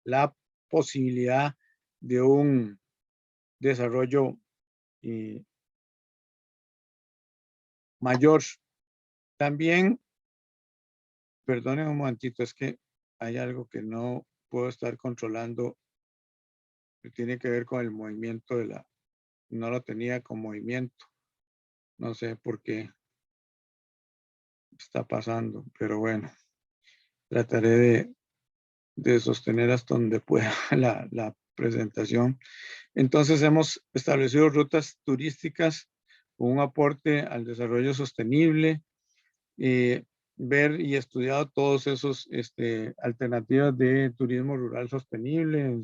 la posibilidad de un desarrollo mayor. También, perdonen un momentito, es que hay algo que no puedo estar controlando, que tiene que ver con el movimiento no lo tenía con movimiento, no sé por qué está pasando, pero bueno, trataré de sostener hasta donde pueda la presentación. Entonces hemos establecido rutas turísticas con un aporte al desarrollo sostenible, ver y estudiado todos esos alternativas de turismo rural sostenible,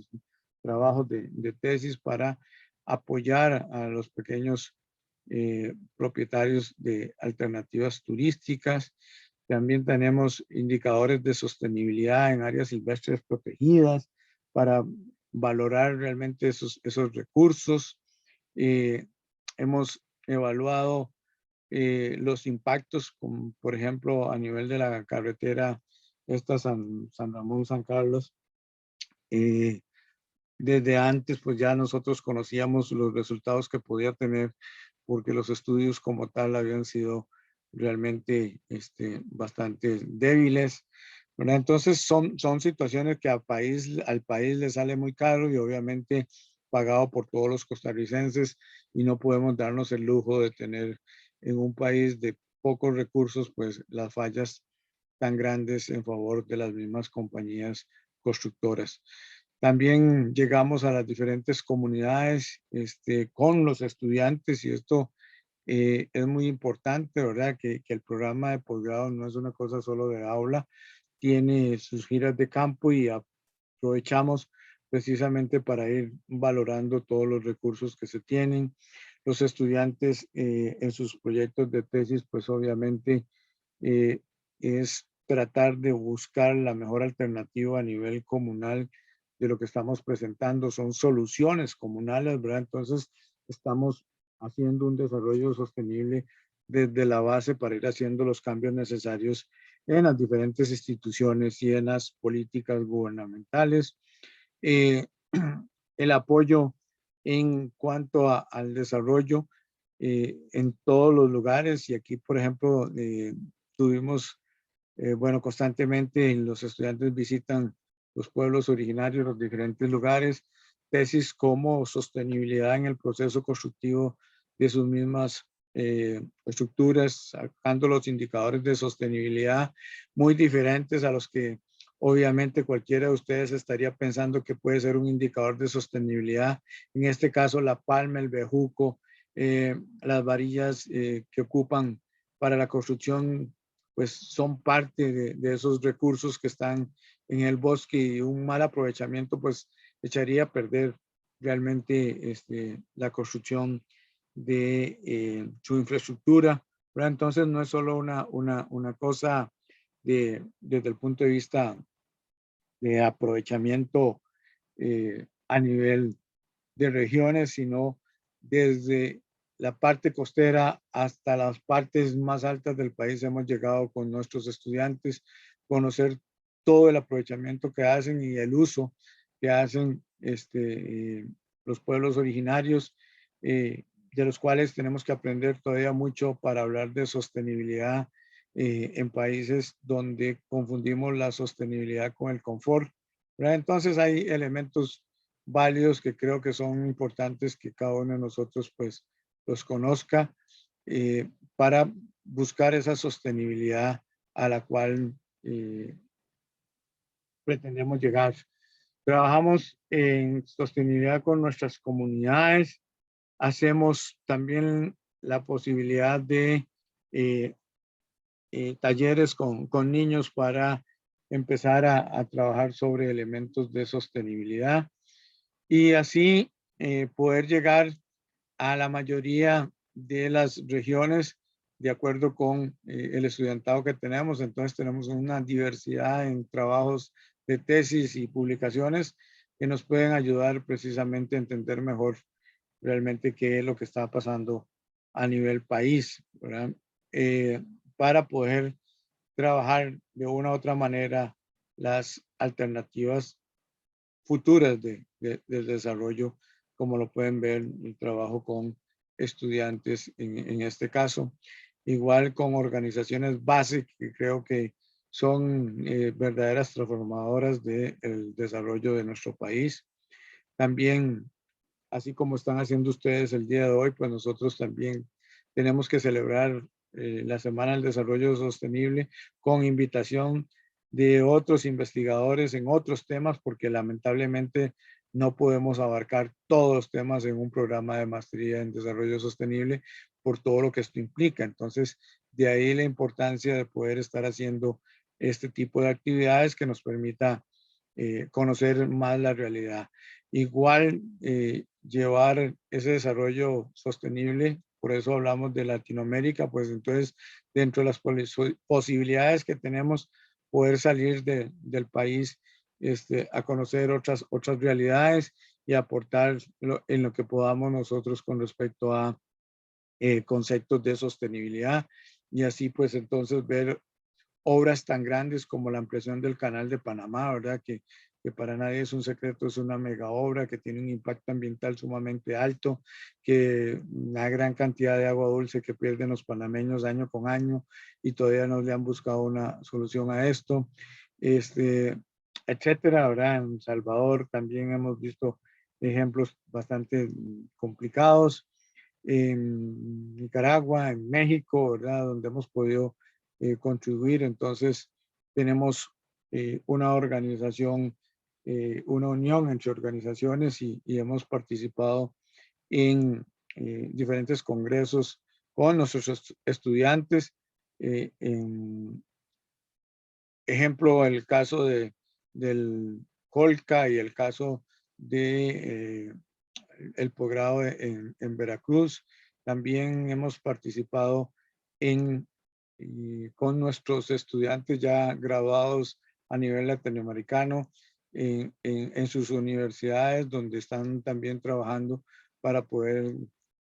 trabajos de tesis para apoyar a los pequeños propietarios de alternativas turísticas. También tenemos indicadores de sostenibilidad en áreas silvestres protegidas para valorar realmente esos recursos. Hemos evaluado los impactos, como por ejemplo a nivel de la carretera esta San Ramón, San Carlos. Desde antes pues ya nosotros conocíamos los resultados que podía tener porque los estudios como tal habían sido realmente bastante débiles, ¿verdad? Entonces son situaciones que al país le sale muy caro y obviamente pagado por todos los costarricenses y no podemos darnos el lujo de tener en un país de pocos recursos pues las fallas tan grandes en favor de las mismas compañías constructoras. También llegamos a las diferentes comunidades con los estudiantes y esto es muy importante, ¿verdad? Que el programa de posgrado no es una cosa solo de aula, tiene sus giras de campo y aprovechamos precisamente para ir valorando todos los recursos que se tienen. los estudiantes en sus proyectos de tesis, pues obviamente es tratar de buscar la mejor alternativa a nivel comunal de lo que estamos presentando. Son soluciones comunales, ¿verdad? Entonces, estamos haciendo un desarrollo sostenible desde la base para ir haciendo los cambios necesarios en las diferentes instituciones y en las políticas gubernamentales. El apoyo en cuanto al desarrollo en todos los lugares, y aquí, por ejemplo, tuvimos, bueno, constantemente los estudiantes visitan los pueblos originarios, los diferentes lugares, tesis como sostenibilidad en el proceso constructivo de sus mismas estructuras, sacando los indicadores de sostenibilidad muy diferentes a los que obviamente cualquiera de ustedes estaría pensando que puede ser un indicador de sostenibilidad. En este caso, la palma, el bejuco, las varillas que ocupan para la construcción, pues son parte de esos recursos que están en el bosque, y un mal aprovechamiento pues echaría a perder realmente la construcción de su infraestructura, ¿verdad? Entonces no es solo una cosa desde el punto de vista de aprovechamiento a nivel de regiones, sino desde la parte costera hasta las partes más altas del país hemos llegado con nuestros estudiantes, conocer todo el aprovechamiento que hacen y el uso que hacen los pueblos originarios, de los cuales tenemos que aprender todavía mucho para hablar de sostenibilidad en países donde confundimos la sostenibilidad con el confort, ¿verdad? Entonces hay elementos válidos que creo que son importantes que cada uno de nosotros pues los conozca para buscar esa sostenibilidad a la cual pretendemos llegar. Trabajamos en sostenibilidad con nuestras comunidades, hacemos también la posibilidad de talleres con niños para empezar a trabajar sobre elementos de sostenibilidad y así poder llegar a la mayoría de las regiones de acuerdo con el estudiantado que tenemos. Entonces tenemos una diversidad en trabajos de tesis y publicaciones que nos pueden ayudar precisamente a entender mejor realmente qué es lo que está pasando a nivel país, ¿verdad? Para poder trabajar de una u otra manera las alternativas futuras del desarrollo, como lo pueden ver el trabajo con estudiantes en este caso. Igual con organizaciones base que creo que son verdaderas transformadoras del desarrollo de nuestro país. También, así como están haciendo ustedes el día de hoy, pues nosotros también tenemos que celebrar la Semana del Desarrollo Sostenible con invitación de otros investigadores en otros temas, porque lamentablemente no podemos abarcar todos los temas en un programa de maestría en desarrollo sostenible por todo lo que esto implica. Entonces, de ahí la importancia de poder estar haciendo este tipo de actividades que nos permita conocer más la realidad. Igual llevar ese desarrollo sostenible, por eso hablamos de Latinoamérica, pues entonces dentro de las posibilidades que tenemos, poder salir del país a conocer otras realidades y aportar en lo que podamos nosotros con respecto a conceptos de sostenibilidad, y así pues entonces ver obras tan grandes como la ampliación del Canal de Panamá, ¿verdad? Que para nadie es un secreto, es una mega obra que tiene un impacto ambiental sumamente alto, que una gran cantidad de agua dulce que pierden los panameños año con año y todavía no le han buscado una solución a esto, etcétera, ¿verdad? En Salvador también hemos visto ejemplos bastante complicados, en Nicaragua, en México, ¿verdad? Donde hemos podido contribuir. Entonces, tenemos una organización, una unión entre organizaciones y hemos participado en diferentes congresos con nuestros estudiantes. En ejemplo, el caso del Colca y el caso de el posgrado en Veracruz. También hemos participado con nuestros estudiantes ya graduados a nivel latinoamericano en sus universidades, donde están también trabajando para poder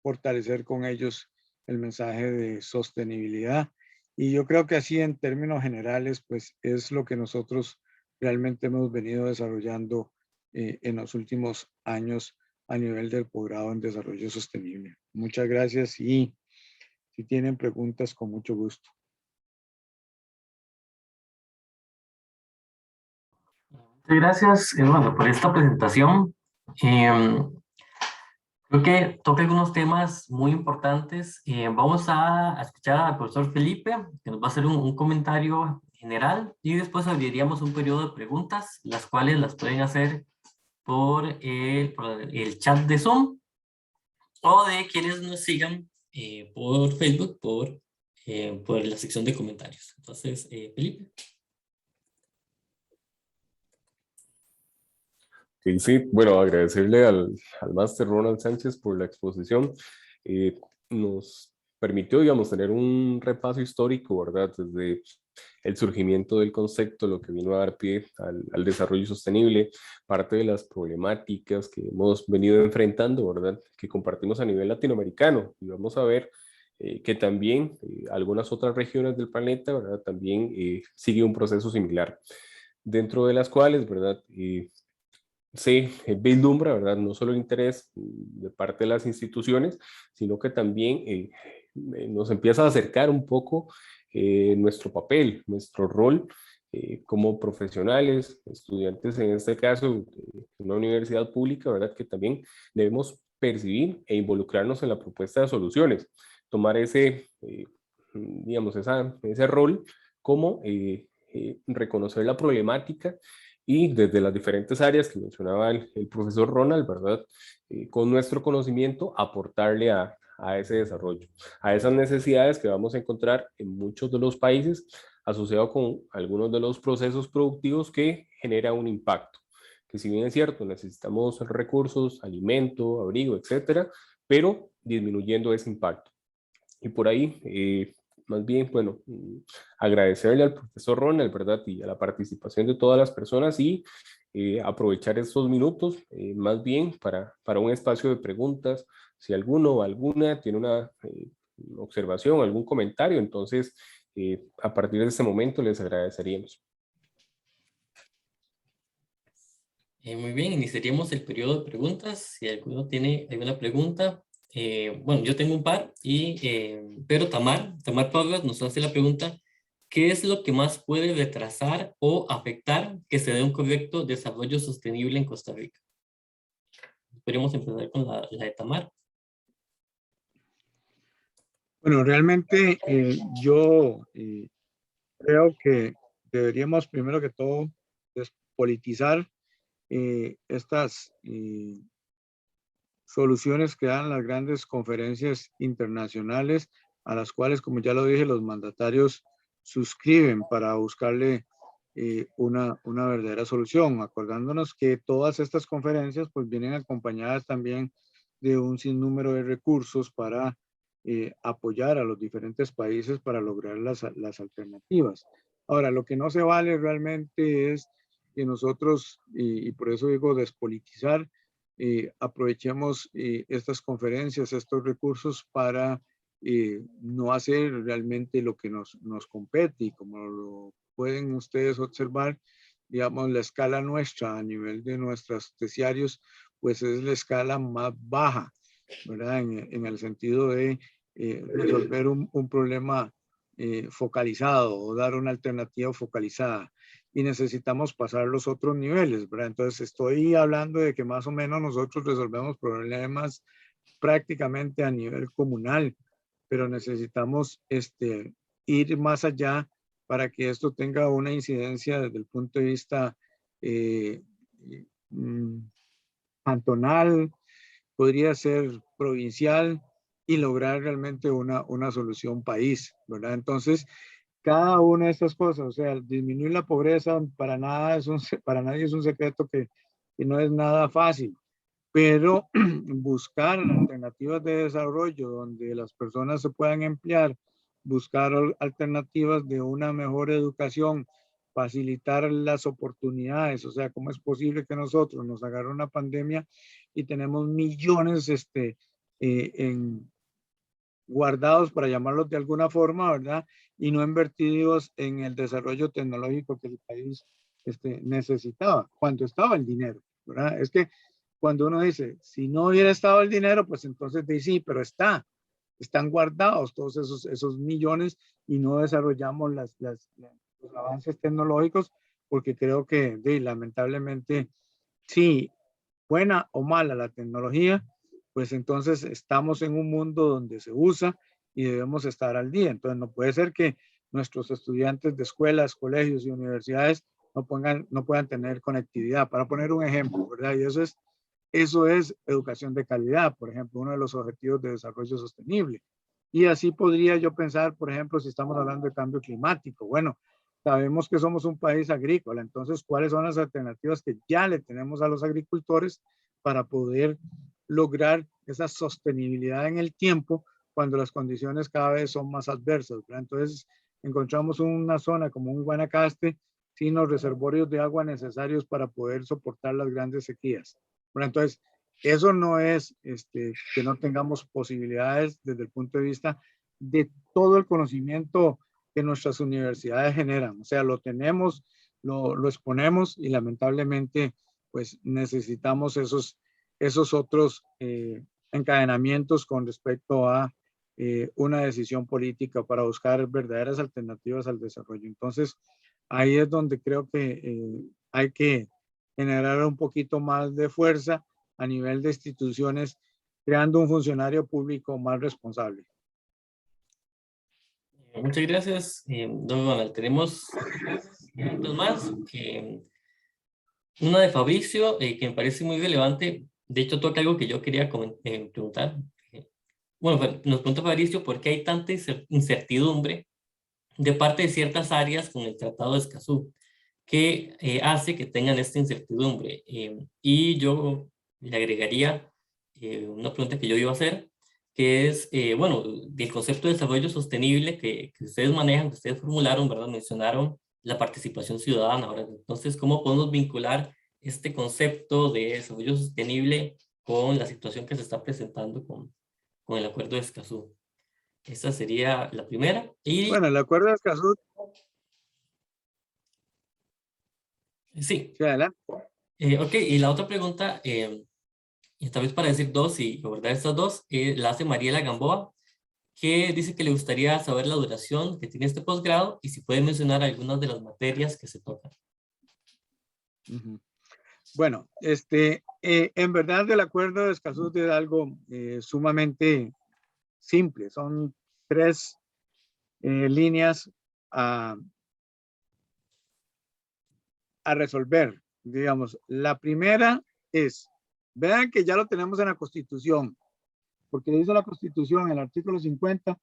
fortalecer con ellos el mensaje de sostenibilidad. Y yo creo que así en términos generales, pues es lo que nosotros realmente hemos venido desarrollando en los últimos años a nivel del posgrado en desarrollo sostenible. Muchas gracias y si tienen preguntas, con mucho gusto. Muchas gracias, Eduardo, por esta presentación. Creo que toca algunos temas muy importantes. Vamos a escuchar al profesor Felipe, que nos va a hacer un comentario general y después abriríamos un periodo de preguntas, las cuales las pueden hacer por el chat de Zoom o de quienes nos sigan por Facebook, por la sección de comentarios. Entonces, Felipe. Sí, bueno, agradecerle al máster Ronald Sánchez por la exposición. Nos permitió, digamos, tener un repaso histórico, ¿verdad? Desde el surgimiento del concepto, lo que vino a dar pie al desarrollo sostenible, parte de las problemáticas que hemos venido enfrentando, ¿verdad? Que compartimos a nivel latinoamericano. Y vamos a ver que también algunas otras regiones del planeta, ¿verdad? También sigue un proceso similar, dentro de las cuales, ¿verdad? Se vislumbra, ¿verdad? No solo el interés de parte de las instituciones, sino que también nos empieza a acercar un poco nuestro papel, nuestro rol como profesionales, estudiantes en este caso, en una universidad pública, ¿verdad? Que también debemos percibir e involucrarnos en la propuesta de soluciones, tomar digamos, ese rol como reconocer la problemática y desde las diferentes áreas que mencionaba el profesor Ronald, ¿verdad? Con nuestro conocimiento aportarle a ese desarrollo, a esas necesidades que vamos a encontrar en muchos de los países asociado con algunos de los procesos productivos que genera un impacto. Que si bien es cierto, necesitamos recursos, alimento, abrigo, etcétera, pero disminuyendo ese impacto. Y por ahí, más bien, bueno, agradecerle al profesor Ronald, ¿verdad? Y a la participación de todas las personas y aprovechar estos minutos, más bien para un espacio de preguntas. Si alguno o alguna tiene una observación, algún comentario, entonces a partir de este momento les agradeceríamos. Muy bien, iniciaríamos el periodo de preguntas. Si alguno tiene alguna pregunta, bueno, yo tengo un par, pero Tamar Porras nos hace la pregunta: ¿qué es lo que más puede retrasar o afectar que se dé un correcto desarrollo sostenible en Costa Rica? Podríamos empezar con la de Tamar. Bueno, realmente yo creo que deberíamos primero que todo despolitizar estas soluciones que dan las grandes conferencias internacionales a las cuales, como ya lo dije, los mandatarios suscriben para buscarle una verdadera solución, acordándonos que todas estas conferencias pues vienen acompañadas también de un sinnúmero de recursos para apoyar a los diferentes países para lograr las alternativas. Ahora, lo que no se vale realmente es que nosotros, y por eso digo despolitizar, aprovechemos estas conferencias, estos recursos para no hacer realmente lo que nos compete. Y como lo pueden ustedes observar, digamos, la escala nuestra a nivel de nuestros terciarios, pues es la escala más baja, ¿verdad? En el sentido de resolver un problema focalizado o dar una alternativa focalizada. Y necesitamos pasar los otros niveles, ¿verdad? Entonces estoy hablando de que más o menos nosotros resolvemos problemas prácticamente a nivel comunal, pero necesitamos ir más allá para que esto tenga una incidencia desde el punto de vista cantonal, podría ser provincial y lograr realmente una solución país, ¿verdad? Entonces, cada una de estas cosas, o sea, disminuir la pobreza para nadie es un secreto que no es nada fácil, pero buscar alternativas de desarrollo donde las personas se puedan emplear, buscar alternativas de una mejor educación, facilitar las oportunidades, o sea, ¿cómo es posible que nosotros nos agarre una pandemia y tenemos millones guardados, para llamarlos de alguna forma, ¿verdad? Y no invertidos en el desarrollo tecnológico que el país necesitaba, cuando estaba el dinero, ¿verdad? Es que cuando uno dice, si no hubiera estado el dinero, pues entonces dice, sí, pero están guardados todos esos millones y no desarrollamos los avances tecnológicos, porque creo que lamentablemente, sí, buena o mala la tecnología, pues entonces estamos en un mundo donde se usa y debemos estar al día. Entonces no puede ser que nuestros estudiantes de escuelas, colegios y universidades no puedan tener conectividad, para poner un ejemplo, ¿verdad? Y eso es educación de calidad, por ejemplo, uno de los objetivos de desarrollo sostenible. Y así podría yo pensar, por ejemplo, si estamos hablando de cambio climático. Bueno, sabemos que somos un país agrícola, entonces, ¿cuáles son las alternativas que ya le tenemos a los agricultores para poder lograr esa sostenibilidad en el tiempo cuando las condiciones cada vez son más adversas, ¿verdad? Entonces, encontramos una zona como un Guanacaste sin los reservorios de agua necesarios para poder soportar las grandes sequías. Bueno, entonces, eso no es que no tengamos posibilidades desde el punto de vista de todo el conocimiento que nuestras universidades generan. O sea, lo tenemos, lo exponemos y lamentablemente pues necesitamos esos otros encadenamientos con respecto a una decisión política para buscar verdaderas alternativas al desarrollo. Entonces, ahí es donde creo que hay que generar un poquito más de fuerza a nivel de instituciones, creando un funcionario público más responsable. Muchas gracias, don Donald. Tenemos dos más. Una de Fabricio, que me parece muy relevante. De hecho, toca algo que yo quería preguntar. Bueno, nos pregunta Fabricio por qué hay tanta incertidumbre de parte de ciertas áreas con el Tratado de Escazú, que hace que tengan esta incertidumbre. Y yo le agregaría una pregunta que yo iba a hacer, que es, bueno, del concepto de desarrollo sostenible que ustedes manejan, que ustedes formularon, ¿verdad? Mencionaron la participación ciudadana. Ahora, entonces, ¿cómo podemos vincular este concepto de desarrollo sostenible con la situación que se está presentando con el Acuerdo de Escazú? Esa sería la primera. Y Bueno, el acuerdo de Escazú. sí, Sí, adelante. ok, y la otra pregunta, y tal vez para decir dos y abordar estas dos, la hace Mariela Gamboa, que dice que le gustaría saber la duración que tiene este posgrado y si puede mencionar algunas de las materias que se tocan. Bueno, en verdad el acuerdo de Escazú es algo sumamente simple. Son 3 líneas a resolver, digamos. La primera es, vean que ya lo tenemos en la Constitución, porque dice la Constitución en el artículo 50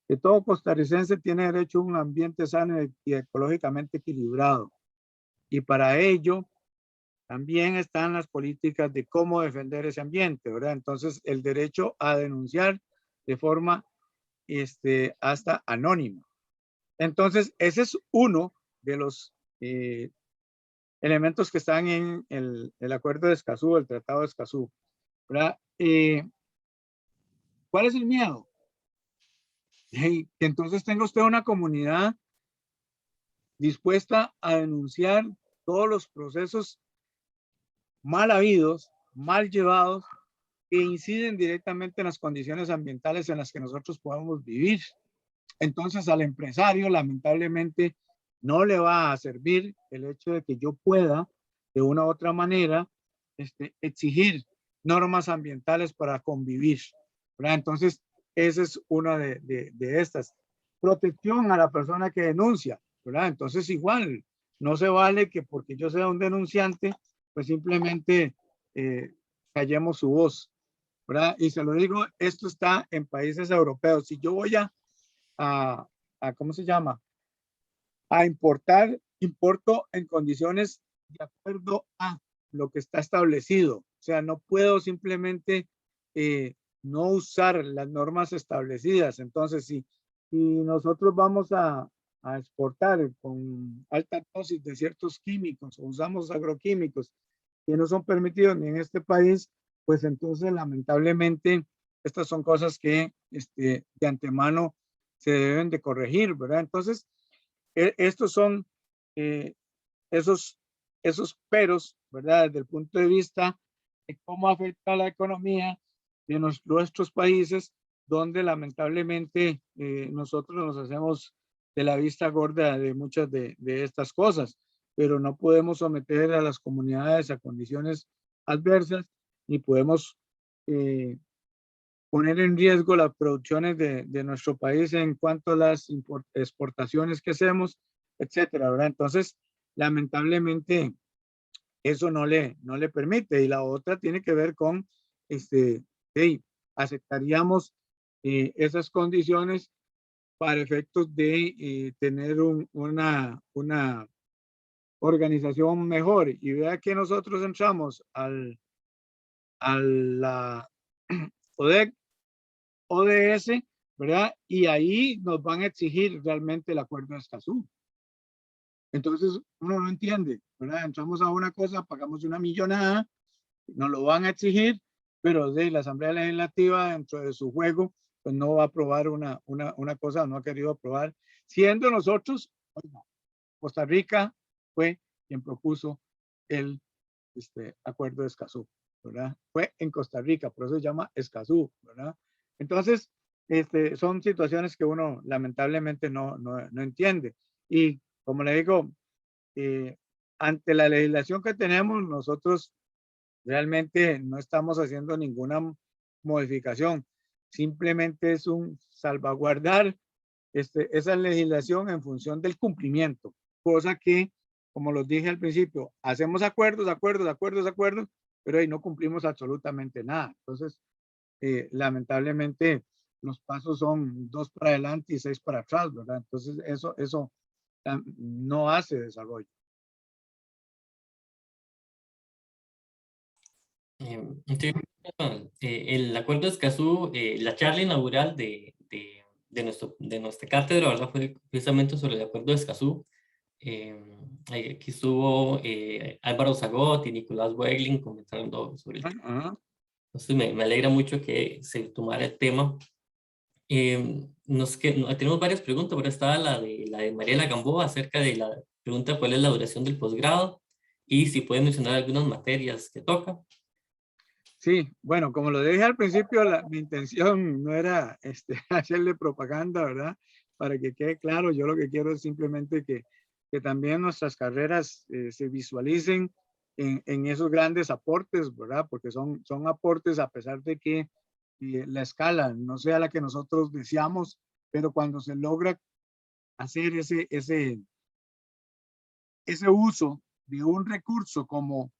que todo costarricense tiene derecho a un ambiente sano y ecológicamente equilibrado. Y para ello también están las políticas de cómo defender ese ambiente, ¿verdad? Entonces, el derecho a denunciar de forma hasta anónima. Entonces, ese es uno de los elementos que están en el acuerdo de Escazú, el tratado de Escazú, ¿verdad? ¿Cuál es el miedo? Que entonces tenga usted una comunidad dispuesta a denunciar todos los procesos mal habidos, mal llevados, que inciden directamente en las condiciones ambientales en las que nosotros podemos vivir. Entonces al empresario lamentablemente no le va a servir el hecho de que yo pueda de una u otra manera exigir normas ambientales para convivir, ¿verdad? Entonces esa es una de estas. Protección a la persona que denuncia, ¿verdad? Entonces igual, no se vale que porque yo sea un denunciante, pues simplemente callemos su voz, ¿verdad? Y se lo digo, esto está en países europeos. Si yo voy ¿cómo se llama? A importo en condiciones de acuerdo a lo que está establecido. sea, no puedo simplemente no usar las normas establecidas. Entonces, si nosotros vamos a exportar con alta dosis de ciertos químicos o usamos agroquímicos que no son permitidos ni en este país, pues entonces lamentablemente estas son cosas que de antemano se deben de corregir, ¿verdad? Entonces, estos son esos peros, ¿verdad? Desde el punto de vista de cómo afecta la economía de nuestros países, donde lamentablemente nosotros nos hacemos de la vista gorda de muchas de estas cosas, pero no podemos someter a las comunidades a condiciones adversas, ni podemos poner en riesgo las producciones de nuestro país en cuanto a las exportaciones que hacemos, etcétera, ¿verdad? Entonces, lamentablemente, eso no le permite. Y la otra tiene que ver con, hey, aceptaríamos esas condiciones para efectos de tener una organización mejor. Y vea que nosotros entramos a la ODS, ¿verdad? Y ahí nos van a exigir realmente el acuerdo de Escazú. Entonces, uno no entiende, ¿verdad? Entramos a una cosa, pagamos una millonada, nos lo van a exigir, pero de la Asamblea Legislativa, dentro de su juego, pues no va a aprobar una cosa, no ha querido aprobar, siendo nosotros, oiga, Costa Rica fue quien propuso el acuerdo de Escazú, ¿verdad? Fue en Costa Rica, por eso se llama Escazú, ¿verdad? Entonces, son situaciones que uno lamentablemente no entiende. Y como le digo, ante la legislación que tenemos, nosotros realmente no estamos haciendo ninguna modificación. Simplemente es un salvaguardar esa legislación en función del cumplimiento, cosa que, como los dije al principio, hacemos acuerdos, pero ahí no cumplimos absolutamente nada. Entonces, lamentablemente, los pasos son 2 para adelante y 6 para atrás, ¿verdad? Entonces, eso no hace desarrollo. El acuerdo de Escazú, la charla inaugural de nuestra cátedra, ¿verdad? Fue precisamente sobre el acuerdo de Escazú. Aquí estuvo Álvaro Zagot y Nicolás Weglin comentando sobre el tema. Entonces me alegra mucho que se tomara el tema. Tenemos varias preguntas, pero está la de Mariela Gamboa acerca de la pregunta cuál es la duración del posgrado y si puede mencionar algunas materias que toca. Sí, bueno, como lo dije al principio, mi intención no era hacerle propaganda, ¿verdad? Para que quede claro, yo lo que quiero es simplemente que también nuestras carreras se visualicen en esos grandes aportes, ¿verdad? Porque son aportes a pesar de que la escala no sea la que nosotros deseamos, pero cuando se logra hacer ese uso de un recurso como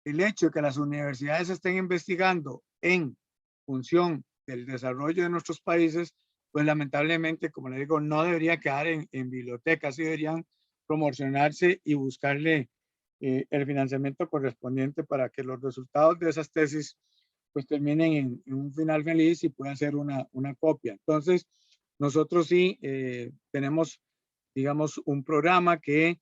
el hecho de que las universidades estén investigando en función del desarrollo de nuestros países, pues lamentablemente, como le digo, no debería quedar en bibliotecas, sí deberían promocionarse y buscarle el financiamiento correspondiente para que los resultados de esas tesis pues terminen en un final feliz y puedan ser una copia. Entonces, nosotros sí tenemos, digamos, un programa que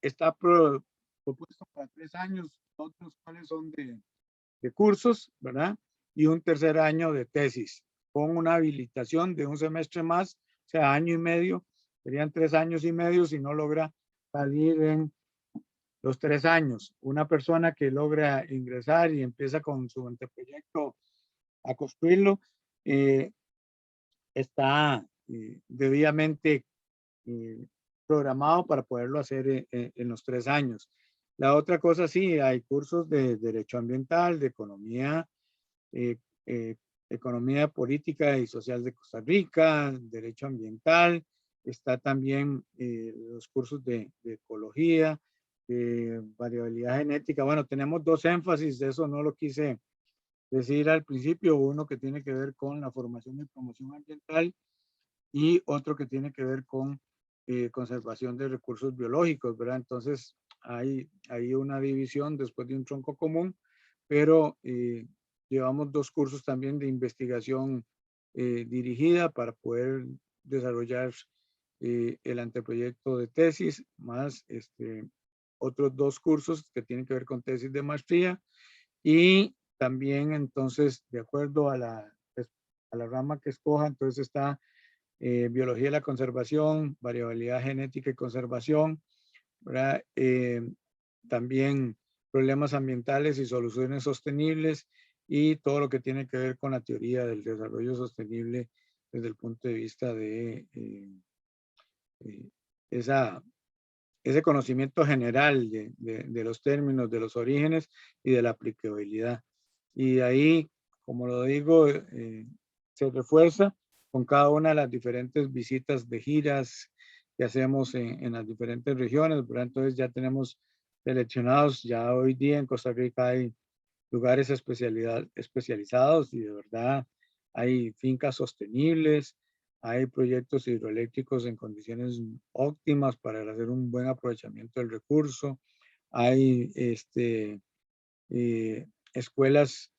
está propuesto para 3 años, 2 de los cuales son de cursos, ¿verdad? Y un tercer año de tesis, con una habilitación de un semestre más, o sea, año y medio, serían 3 años y medio si no logra salir en los 3 años. Una persona que logra ingresar y empieza con su anteproyecto a construirlo, está debidamente programado para poderlo hacer en los 3 años. La otra cosa, sí, hay cursos de derecho ambiental, de economía, economía política y social de Costa Rica, derecho ambiental, está también los cursos de ecología, de variabilidad genética. Bueno, tenemos 2 énfasis, de eso no lo quise decir al principio, uno que tiene que ver con la formación y promoción ambiental y otro que tiene que ver con conservación de recursos biológicos, ¿verdad? Entonces, hay una división después de un tronco común, pero llevamos 2 cursos también de investigación dirigida para poder desarrollar el anteproyecto de tesis, más otros 2 cursos que tienen que ver con tesis de maestría. Y también entonces, de acuerdo a la rama que escoja, entonces está biología de la conservación, variabilidad genética y conservación, ¿verdad? También problemas ambientales y soluciones sostenibles, y todo lo que tiene que ver con la teoría del desarrollo sostenible desde el punto de vista de ese conocimiento general de los términos, de los orígenes y de la aplicabilidad. Y ahí, como lo digo, se refuerza con cada una de las diferentes visitas de giras que hacemos en las diferentes regiones, ¿verdad? Entonces ya tenemos seleccionados, ya hoy día en Costa Rica hay lugares especializados, y de verdad hay fincas sostenibles, hay proyectos hidroeléctricos en condiciones óptimas para hacer un buen aprovechamiento del recurso, hay escuelas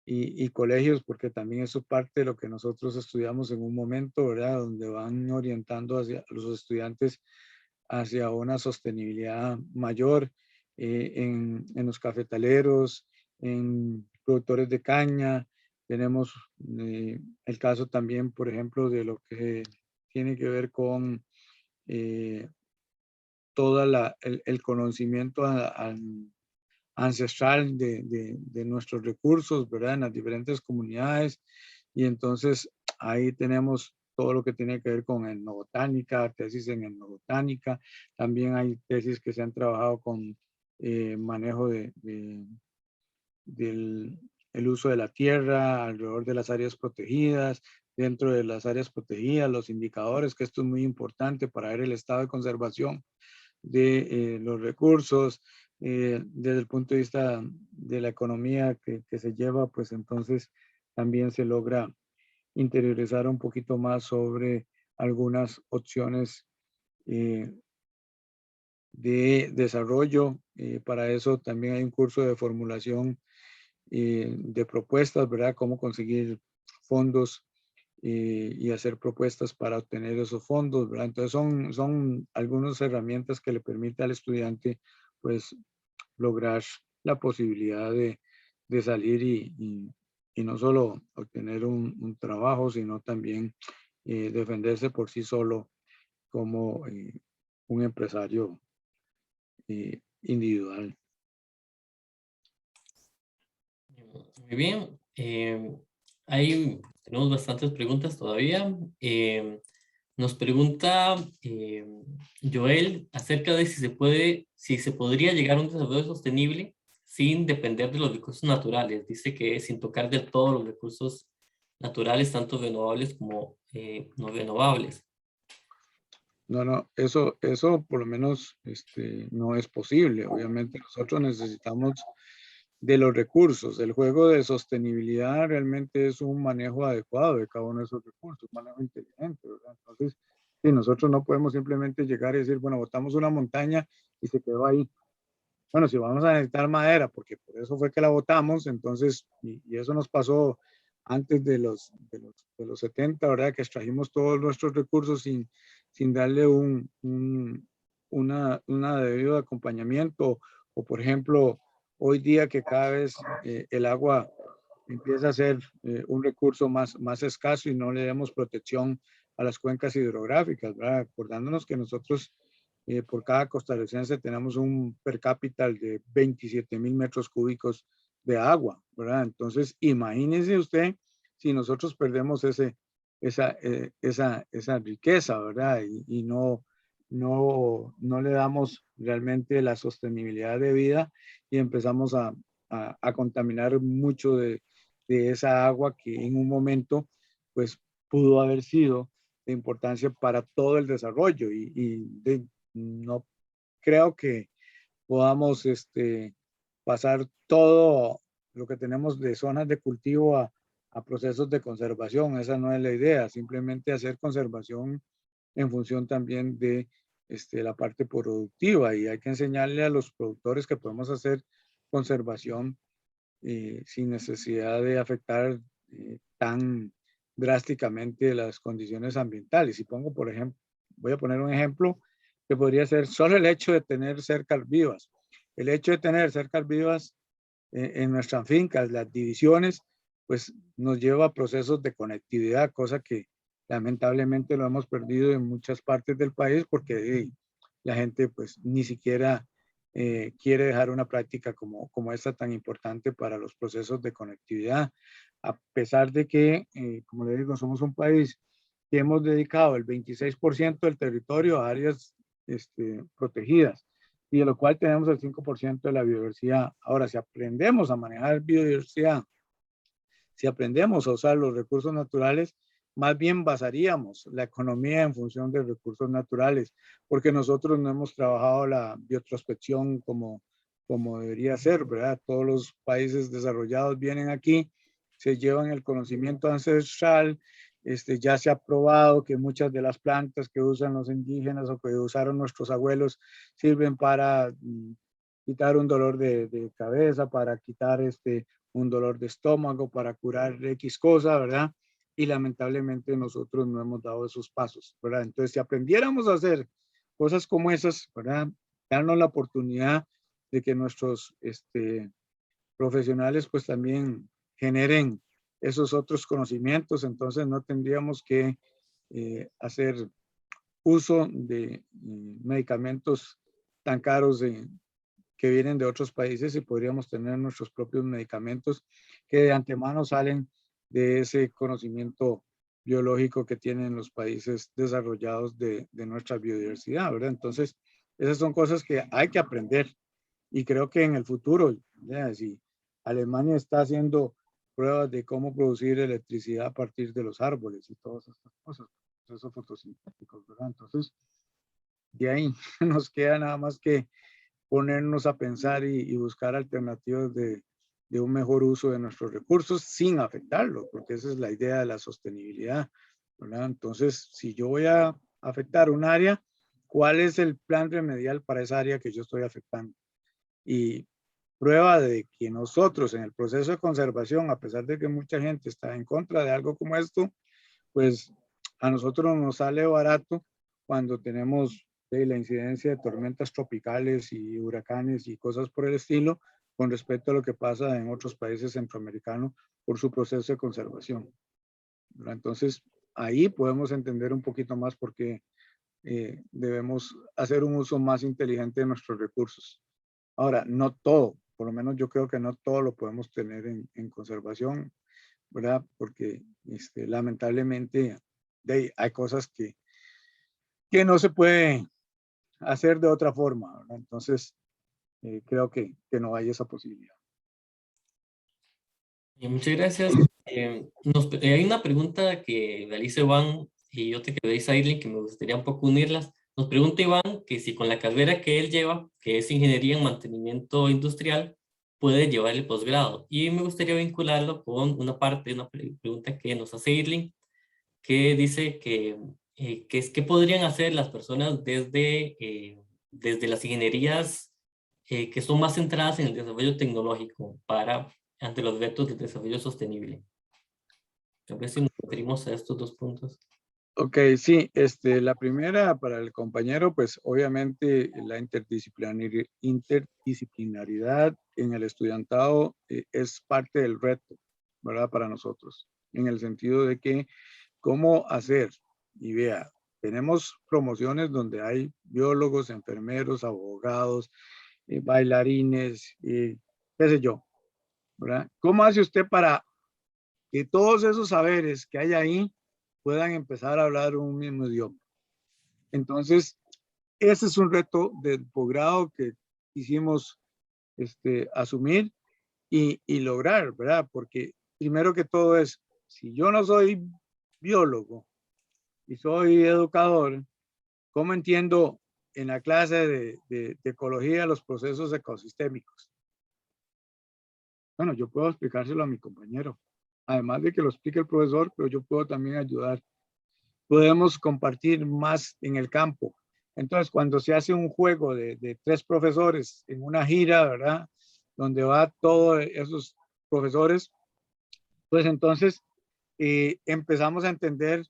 y colegios, porque también eso es parte de lo que nosotros estudiamos en un momento, ¿verdad? Donde van orientando a los estudiantes hacia una sostenibilidad mayor en los cafetaleros, en productores de caña. Tenemos el caso también, por ejemplo, de lo que tiene que ver con todo el conocimiento ancestral de nuestros recursos, ¿verdad? En las diferentes comunidades. Y entonces ahí tenemos todo lo que tiene que ver con etnobotánica, tesis en etnobotánica. También hay tesis que se han trabajado con manejo del el uso de la tierra alrededor de las áreas protegidas, dentro de las áreas protegidas, los indicadores, que esto es muy importante para ver el estado de conservación de los recursos, desde el punto de vista de la economía que se lleva, pues entonces también se logra interiorizar un poquito más sobre algunas opciones de desarrollo. Para eso también hay un curso de formulación de propuestas, ¿verdad? Cómo conseguir fondos y hacer propuestas para obtener esos fondos, ¿verdad? Entonces son algunas herramientas que le permiten al estudiante, pues, lograr la posibilidad de salir y no solo obtener un trabajo, sino también defenderse por sí solo como un empresario individual. Muy bien. Tenemos bastantes preguntas todavía. Nos pregunta Joel acerca de si se podría llegar a un desarrollo sostenible sin depender de los recursos naturales. Dice que sin tocar del todo los recursos naturales, tanto renovables como no renovables. No, eso por lo menos no es posible. Obviamente nosotros necesitamos de los recursos. El juego de sostenibilidad realmente es un manejo adecuado de cada uno de esos recursos, un manejo inteligente, ¿verdad? Entonces, sí, nosotros no podemos simplemente llegar y decir, bueno, botamos una montaña y se quedó ahí. Bueno, si vamos a necesitar madera, porque por eso fue que la botamos, entonces, y eso nos pasó antes de los 70, ¿verdad? Que extrajimos todos nuestros recursos sin darle una debido acompañamiento. O, por ejemplo, hoy día que cada vez el agua empieza a ser un recurso más escaso y no le demos protección a las cuencas hidrográficas, ¿verdad? Acordándonos que nosotros por cada costarricense tenemos un per cápita de 27,000 metros cúbicos de agua, ¿verdad? Entonces, imagínese usted si nosotros perdemos esa riqueza, ¿verdad? Y no le damos realmente la sostenibilidad de vida y empezamos a contaminar mucho de esa agua que en un momento, pues, pudo haber sido de importancia para todo el desarrollo no creo que podamos pasar todo lo que tenemos de zonas de cultivo a procesos de conservación. Esa no es la idea, simplemente hacer conservación en función también de la parte productiva, y hay que enseñarle a los productores que podemos hacer conservación sin necesidad de afectar tan drásticamente las condiciones ambientales. Y pongo, por ejemplo, voy a poner un ejemplo que podría ser solo el hecho de tener cercas vivas. El hecho de tener cercas vivas en nuestras fincas, las divisiones, pues nos lleva a procesos de conectividad, cosa que lamentablemente lo hemos perdido en muchas partes del país porque la gente pues ni siquiera quiere dejar una práctica como esta tan importante para los procesos de conectividad, a pesar de que, como le digo, somos un país que hemos dedicado el 26% del territorio a áreas protegidas, y de lo cual tenemos el 5% de la biodiversidad. Ahora, si aprendemos a manejar biodiversidad, si aprendemos a usar los recursos naturales, más bien basaríamos la economía en función de recursos naturales, porque nosotros no hemos trabajado la biotrospección como debería ser, ¿verdad? Todos los países desarrollados vienen aquí, se llevan el conocimiento ancestral, ya se ha probado que muchas de las plantas que usan los indígenas o que usaron nuestros abuelos sirven para quitar un dolor de cabeza, para quitar un dolor de estómago, para curar X cosa, ¿verdad? Y lamentablemente nosotros no hemos dado esos pasos, ¿verdad? Entonces, si aprendiéramos a hacer cosas como esas, ¿verdad? Darnos la oportunidad de que nuestros profesionales pues también generen esos otros conocimientos, entonces no tendríamos que hacer uso de medicamentos tan caros que vienen de otros países, y podríamos tener nuestros propios medicamentos que de antemano salen de ese conocimiento biológico que tienen los países desarrollados de nuestra biodiversidad, ¿verdad? Entonces, esas son cosas que hay que aprender, y creo que en el futuro, ¿ya? Si Alemania está haciendo pruebas de cómo producir electricidad a partir de los árboles y todas estas cosas, procesos fotosintéticos, ¿verdad? Entonces, de ahí nos queda nada más que ponernos a pensar y buscar alternativas de un mejor uso de nuestros recursos sin afectarlo, porque esa es la idea de la sostenibilidad, ¿verdad? Entonces, si yo voy a afectar un área, ¿cuál es el plan remedial para esa área que yo estoy afectando? Y prueba de que nosotros en el proceso de conservación, a pesar de que mucha gente está en contra de algo como esto, pues a nosotros nos sale barato cuando tenemos la incidencia de tormentas tropicales y huracanes y cosas por el estilo con respecto a lo que pasa en otros países centroamericanos por su proceso de conservación. Entonces, ahí podemos entender un poquito más por qué debemos hacer un uso más inteligente de nuestros recursos. Ahora, no todo, por lo menos yo creo que no todo lo podemos tener en conservación, ¿verdad? Porque lamentablemente hay cosas que no se puede hacer de otra forma, ¿verdad? Entonces, creo que no hay esa posibilidad. Muchas gracias. Hay una pregunta que realiza Iván y otra que realiza Aileen, que me gustaría un poco unirlas. Nos pregunta Iván que si con la carrera que él lleva, que es Ingeniería en Mantenimiento Industrial, puede llevar el posgrado. Y me gustaría vincularlo con una pregunta que nos hace Aileen, que dice ¿qué podrían hacer las personas desde las ingenierías que son más centradas en el desarrollo tecnológico ante los retos del desarrollo sostenible? A ver si nos referimos a estos dos puntos. Ok, sí, la primera para el compañero, pues obviamente la interdisciplinaridad en el estudiantado es parte del reto, ¿verdad? Para nosotros, en el sentido de que cómo hacer, y vea, tenemos promociones donde hay biólogos, enfermeros, abogados, bailarines, qué sé yo, ¿verdad? ¿Cómo hace usted para que todos esos saberes que hay ahí puedan empezar a hablar un mismo idioma? Entonces, ese es un reto del posgrado que quisimos asumir y lograr, ¿verdad? Porque primero que todo es, si yo no soy biólogo y soy educador, ¿cómo entiendo en la clase de ecología los procesos ecosistémicos? Bueno, yo puedo explicárselo a mi compañero, además de que lo explique el profesor, pero yo puedo también ayudar. Podemos compartir más en el campo. Entonces, cuando se hace un juego de 3 profesores en una gira, ¿verdad? Donde va todos esos profesores, pues entonces empezamos a entender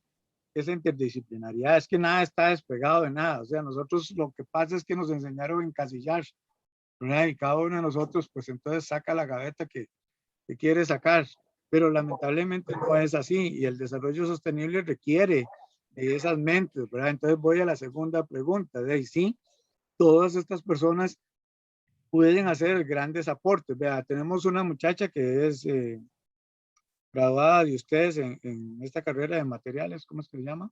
esa interdisciplinariedad. Es que nada está despegado de nada. O sea, nosotros lo que pasa es que nos enseñaron a encasillar, ¿verdad? Y cada uno de nosotros, pues entonces saca la gaveta que quiere sacar. Pero lamentablemente no es así. Y el desarrollo sostenible requiere de esas mentes, ¿verdad? Entonces voy a la segunda pregunta. De ahí sí, todas estas personas pueden hacer grandes aportes. Vea, tenemos una muchacha que es graduada de ustedes en esta carrera de materiales, ¿cómo es que se llama?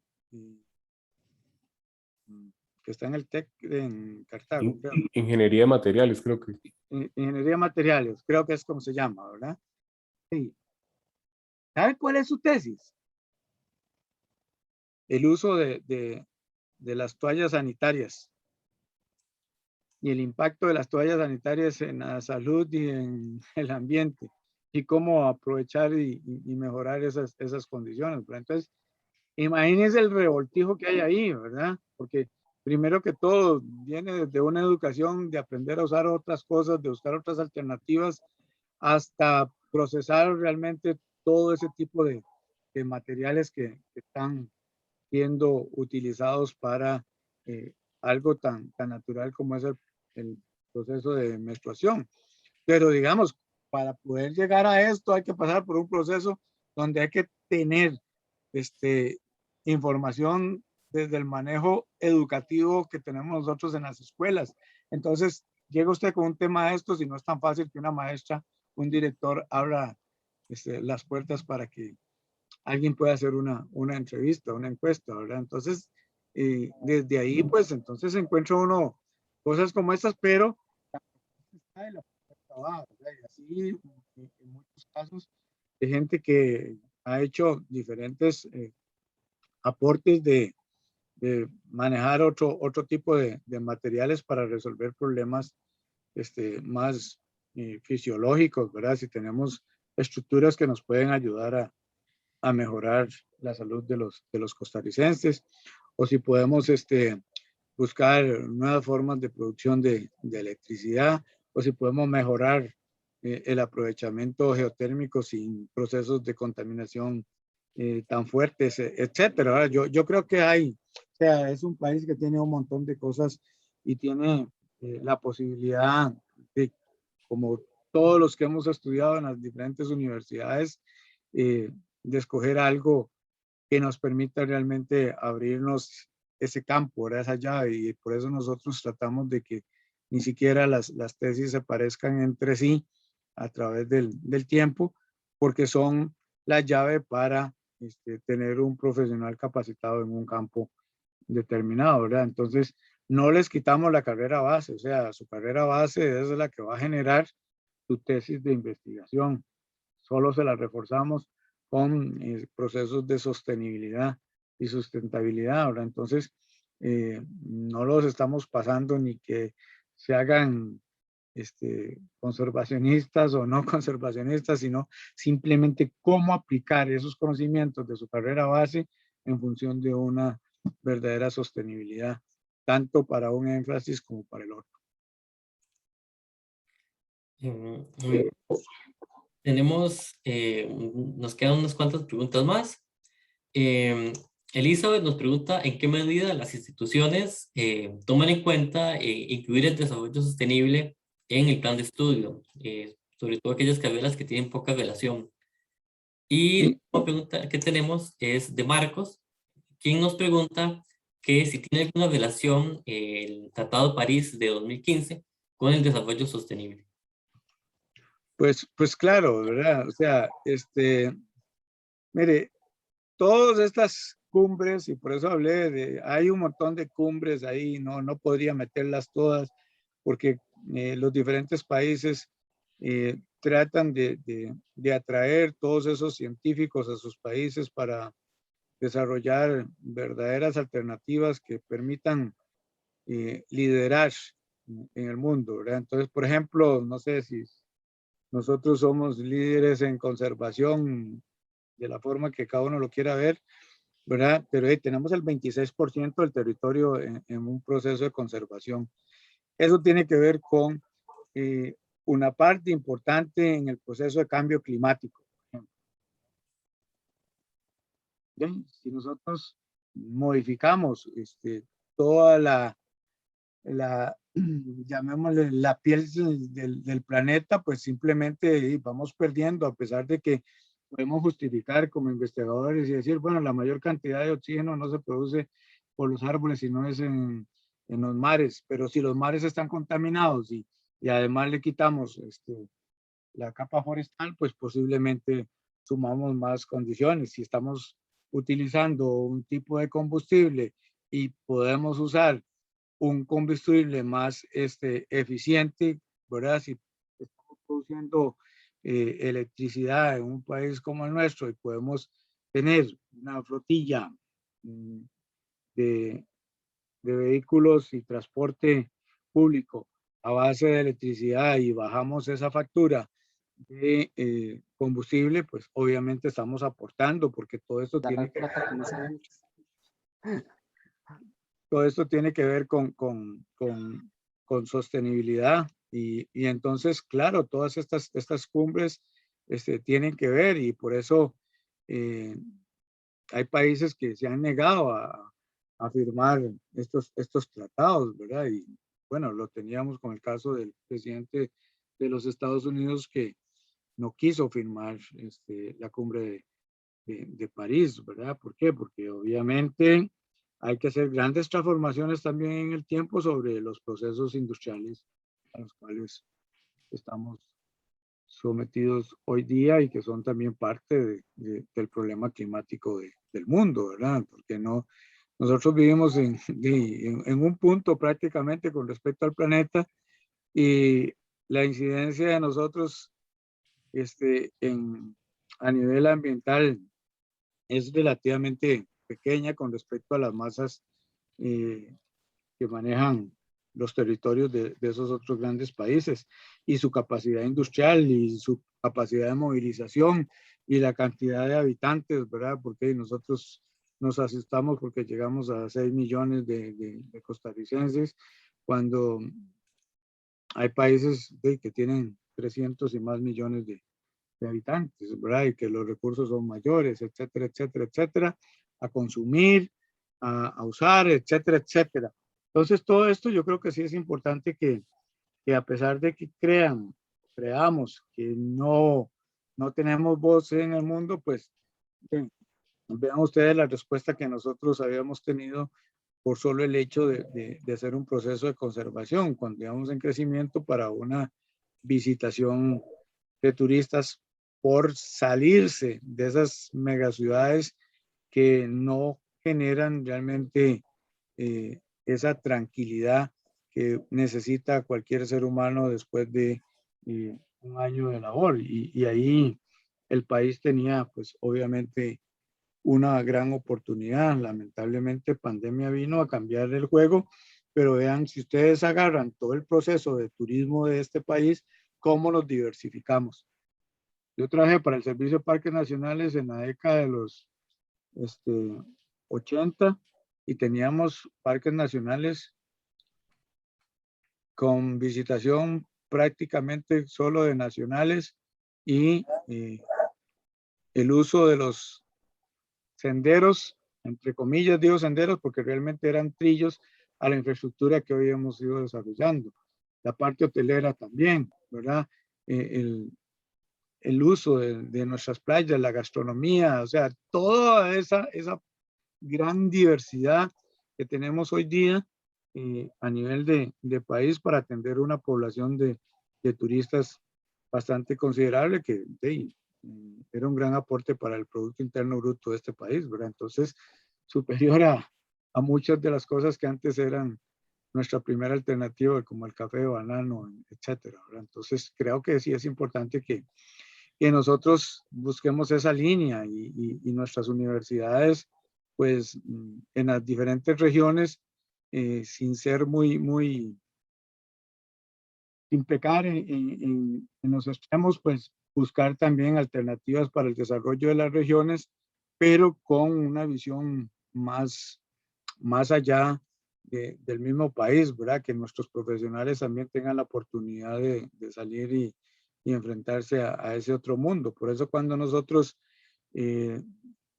Que está en el TEC en Cartago, creo. Ingeniería de materiales, creo que. Ingeniería de materiales, creo que es como se llama, ¿verdad? Sí. ¿Sabe cuál es su tesis? El uso de las toallas sanitarias y el impacto de las toallas sanitarias en la salud y en el ambiente y cómo aprovechar y mejorar esas condiciones. ¿Verdad? Entonces, imagínense el revoltijo que hay ahí, ¿verdad? Porque primero que todo viene desde una educación de aprender a usar otras cosas, de buscar otras alternativas, hasta procesar realmente todo ese tipo de materiales que están siendo utilizados para algo tan natural como es el proceso de menstruación. Pero digamos, para poder llegar a esto hay que pasar por un proceso donde hay que tener información desde el manejo educativo que tenemos nosotros en las escuelas. Entonces, llega usted con un tema de estos y no es tan fácil que una maestra, un director abra las puertas para que alguien pueda hacer una entrevista, una encuesta, ¿verdad? Entonces, desde ahí, pues, entonces encuentra uno cosas como estas, pero y así, en muchos casos, de gente que ha hecho diferentes aportes de manejar otro tipo de materiales para resolver problemas más fisiológicos, ¿verdad? Si tenemos estructuras que nos pueden ayudar a mejorar la salud de los costarricenses, o si podemos buscar nuevas formas de producción de electricidad, o si podemos mejorar el aprovechamiento geotérmico sin procesos de contaminación tan fuertes, etcétera. Yo creo que hay, o sea, es un país que tiene un montón de cosas y tiene la posibilidad de, como todos los que hemos estudiado en las diferentes universidades, de escoger algo que nos permita realmente abrirnos ese campo, esa llave, y por eso nosotros tratamos de que ni siquiera las tesis se parezcan entre sí a través del tiempo, porque son la llave para tener un profesional capacitado en un campo determinado, ¿verdad? Entonces, no les quitamos la carrera base, o sea, su carrera base es la que va a generar su tesis de investigación, solo se la reforzamos con procesos de sostenibilidad y sustentabilidad, ¿verdad? Entonces, no los estamos pasando ni que se hagan conservacionistas o no conservacionistas, sino simplemente cómo aplicar esos conocimientos de su carrera base en función de una verdadera sostenibilidad, tanto para un énfasis como para el otro. Tenemos, nos quedan unas cuantas preguntas más. Elizabeth nos pregunta en qué medida las instituciones toman en cuenta incluir el desarrollo sostenible en el plan de estudio, sobre todo aquellas carreras que tienen poca relación. Y la pregunta que tenemos es de Marcos, quien nos pregunta que si tiene alguna relación el Tratado de París de 2015 con el desarrollo sostenible. Pues claro, ¿verdad? O sea, mire, todas estas cumbres, y por eso hablé hay un montón de cumbres ahí, no podría meterlas todas, porque los diferentes países tratan de atraer todos esos científicos a sus países para desarrollar verdaderas alternativas que permitan liderar en el mundo, ¿verdad? Entonces, por ejemplo, no sé si nosotros somos líderes en conservación de la forma que cada uno lo quiera ver, ¿verdad? Pero tenemos el 26% del territorio en un proceso de conservación. Eso tiene que ver con una parte importante en el proceso de cambio climático. Bien, si nosotros modificamos toda llamémosle la piel del planeta, pues simplemente vamos perdiendo, a pesar de que podemos justificar como investigadores y decir, bueno, la mayor cantidad de oxígeno no se produce por los árboles, sino es en los mares, pero si los mares están contaminados y además le quitamos la capa forestal, pues posiblemente sumamos más condiciones. Si estamos utilizando un tipo de combustible y podemos usar un combustible más eficiente, ¿verdad? Si estamos produciendo electricidad en un país como el nuestro y podemos tener una flotilla de vehículos y transporte público a base de electricidad y bajamos esa factura de combustible, pues obviamente estamos aportando, porque todo esto tiene que ver con sostenibilidad y entonces, claro, todas estas cumbres tienen que ver y por eso hay países que se han negado a firmar estos tratados, ¿verdad? Y bueno, lo teníamos con el caso del presidente de los Estados Unidos que no quiso firmar la cumbre de París, ¿verdad? ¿Por qué? Porque obviamente hay que hacer grandes transformaciones también en el tiempo sobre los procesos industriales a los cuales estamos sometidos hoy día y que son también parte del problema climático del mundo, ¿verdad? Porque no, nosotros vivimos en un punto prácticamente con respecto al planeta y la incidencia de nosotros a nivel ambiental es relativamente pequeña con respecto a las masas que manejan los territorios de esos otros grandes países y su capacidad industrial y su capacidad de movilización y la cantidad de habitantes, ¿verdad? Porque nosotros nos asustamos porque llegamos a 6 millones de costarricenses cuando hay países que tienen 300 y más millones de habitantes, ¿verdad? Y que los recursos son mayores, etcétera, etcétera, etcétera, a consumir, a usar, etcétera, etcétera. Entonces, todo esto yo creo que sí es importante que a pesar de que creamos que no tenemos voz en el mundo, pues vean ustedes la respuesta que nosotros habíamos tenido por solo el hecho de hacer un proceso de conservación, cuando íbamos en crecimiento para una visitación de turistas por salirse de esas megaciudades que no generan realmente esa tranquilidad que necesita cualquier ser humano después de un año de labor. Y ahí el país tenía, pues obviamente, una gran oportunidad. Lamentablemente, pandemia vino a cambiar el juego, pero vean, si ustedes agarran todo el proceso de turismo de este país, cómo nos diversificamos. Yo trabajé para el Servicio de Parques Nacionales en la década de los 80 y teníamos parques nacionales con visitación prácticamente solo de nacionales y el uso de los senderos, entre comillas digo senderos porque realmente eran trillos a la infraestructura que hoy hemos ido desarrollando. La parte hotelera también, ¿verdad? El uso de nuestras playas, la gastronomía, o sea, toda esa gran diversidad que tenemos hoy día a nivel de país para atender una población de turistas bastante considerable que era un gran aporte para el Producto Interno Bruto de este país, ¿verdad? Entonces, superior a muchas de las cosas que antes eran nuestra primera alternativa, como el café, banano, etcétera, ¿verdad? Entonces, creo que sí es importante que nosotros busquemos esa línea y nuestras universidades, pues en las diferentes regiones, sin ser sin pecar en los extremos, pues buscar también alternativas para el desarrollo de las regiones, pero con una visión más allá del mismo país, ¿verdad? Que nuestros profesionales también tengan la oportunidad de salir y enfrentarse a ese otro mundo. Por eso cuando nosotros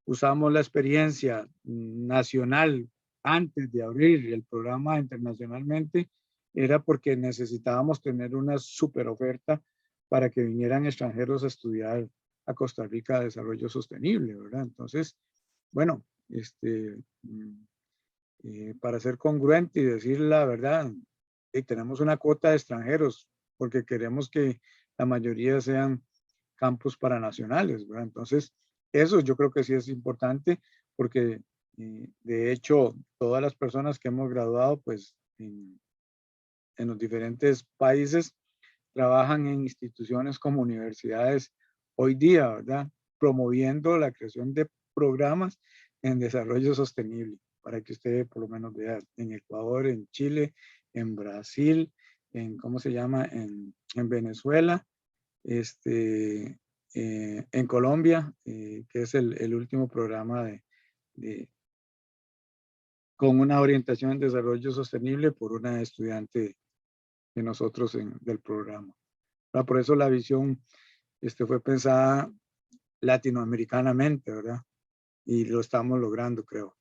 usamos la experiencia nacional antes de abrir el programa internacionalmente, era porque necesitábamos tener una super oferta para que vinieran extranjeros a estudiar a Costa Rica desarrollo sostenible, ¿verdad? Entonces, bueno, para ser congruente y decir la verdad, tenemos una cuota de extranjeros porque queremos que la mayoría sean campus paranacionales, ¿verdad? Entonces, eso yo creo que sí es importante porque de hecho todas las personas que hemos graduado pues en los diferentes países trabajan en instituciones como universidades hoy día, ¿verdad? Promoviendo la creación de programas en desarrollo sostenible, para que usted por lo menos vea en Ecuador, en Chile, en Brasil, ¿cómo se llama? En Venezuela, en Colombia, que es el último programa con una orientación en desarrollo sostenible por una estudiante de nosotros del programa. Por eso la visión fue pensada latinoamericanamente, ¿verdad? Y lo estamos logrando, creo.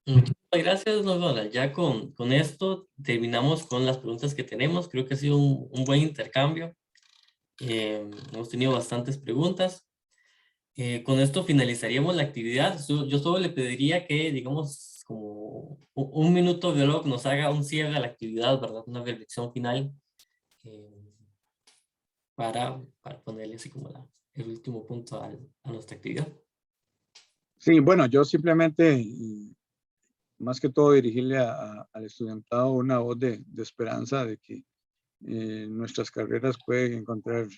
Muchas gracias, don Ronald. Ya con esto terminamos con las preguntas que tenemos. Creo que ha sido un buen intercambio. Hemos tenido bastantes preguntas. Con esto finalizaríamos la actividad. Yo solo le pediría que, digamos, como un minuto de blog nos haga un cierre a la actividad, ¿verdad? Una reflexión final para ponerle así como el último punto a nuestra actividad. Sí, bueno, yo simplemente, más que todo, dirigirle al estudiantado una voz de esperanza de que nuestras carreras pueden encontrar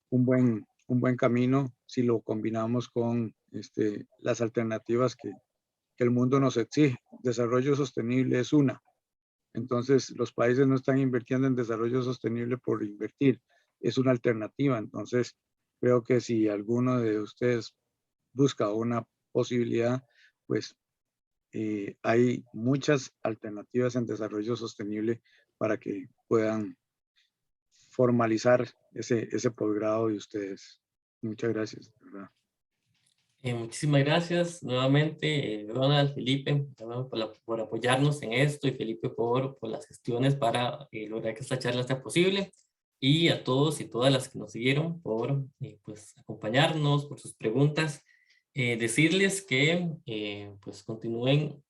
un buen camino si lo combinamos con las alternativas que el mundo nos exige. Desarrollo sostenible es una. Entonces, los países no están invirtiendo en desarrollo sostenible por invertir. Es una alternativa. Entonces, creo que si alguno de ustedes busca una posibilidad, pues hay muchas alternativas en desarrollo sostenible para que puedan formalizar ese posgrado de ustedes. Muchas gracias, ¿verdad? Muchísimas gracias nuevamente, Ronald, Felipe, por apoyarnos en esto y Felipe por las gestiones para lograr que esta charla sea posible. Y a todos y todas las que nos siguieron por pues, acompañarnos, por sus preguntas. Decirles que pues continúen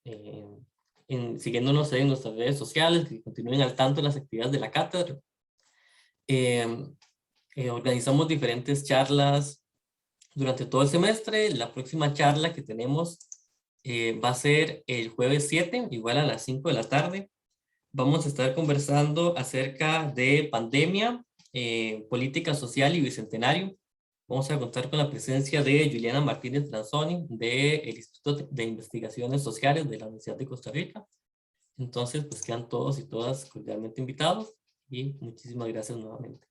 siguiéndonos en nuestras redes sociales, que continúen al tanto de las actividades de la cátedra. Organizamos diferentes charlas durante todo el semestre. La próxima charla que tenemos va a ser el jueves 7, igual a las 5 de la tarde. Vamos a estar conversando acerca de pandemia, política social y bicentenario. Vamos a contar con la presencia de Juliana Martínez Lanzoni del Instituto de Investigaciones Sociales de la Universidad de Costa Rica. Entonces, pues quedan todos y todas cordialmente invitados y muchísimas gracias nuevamente.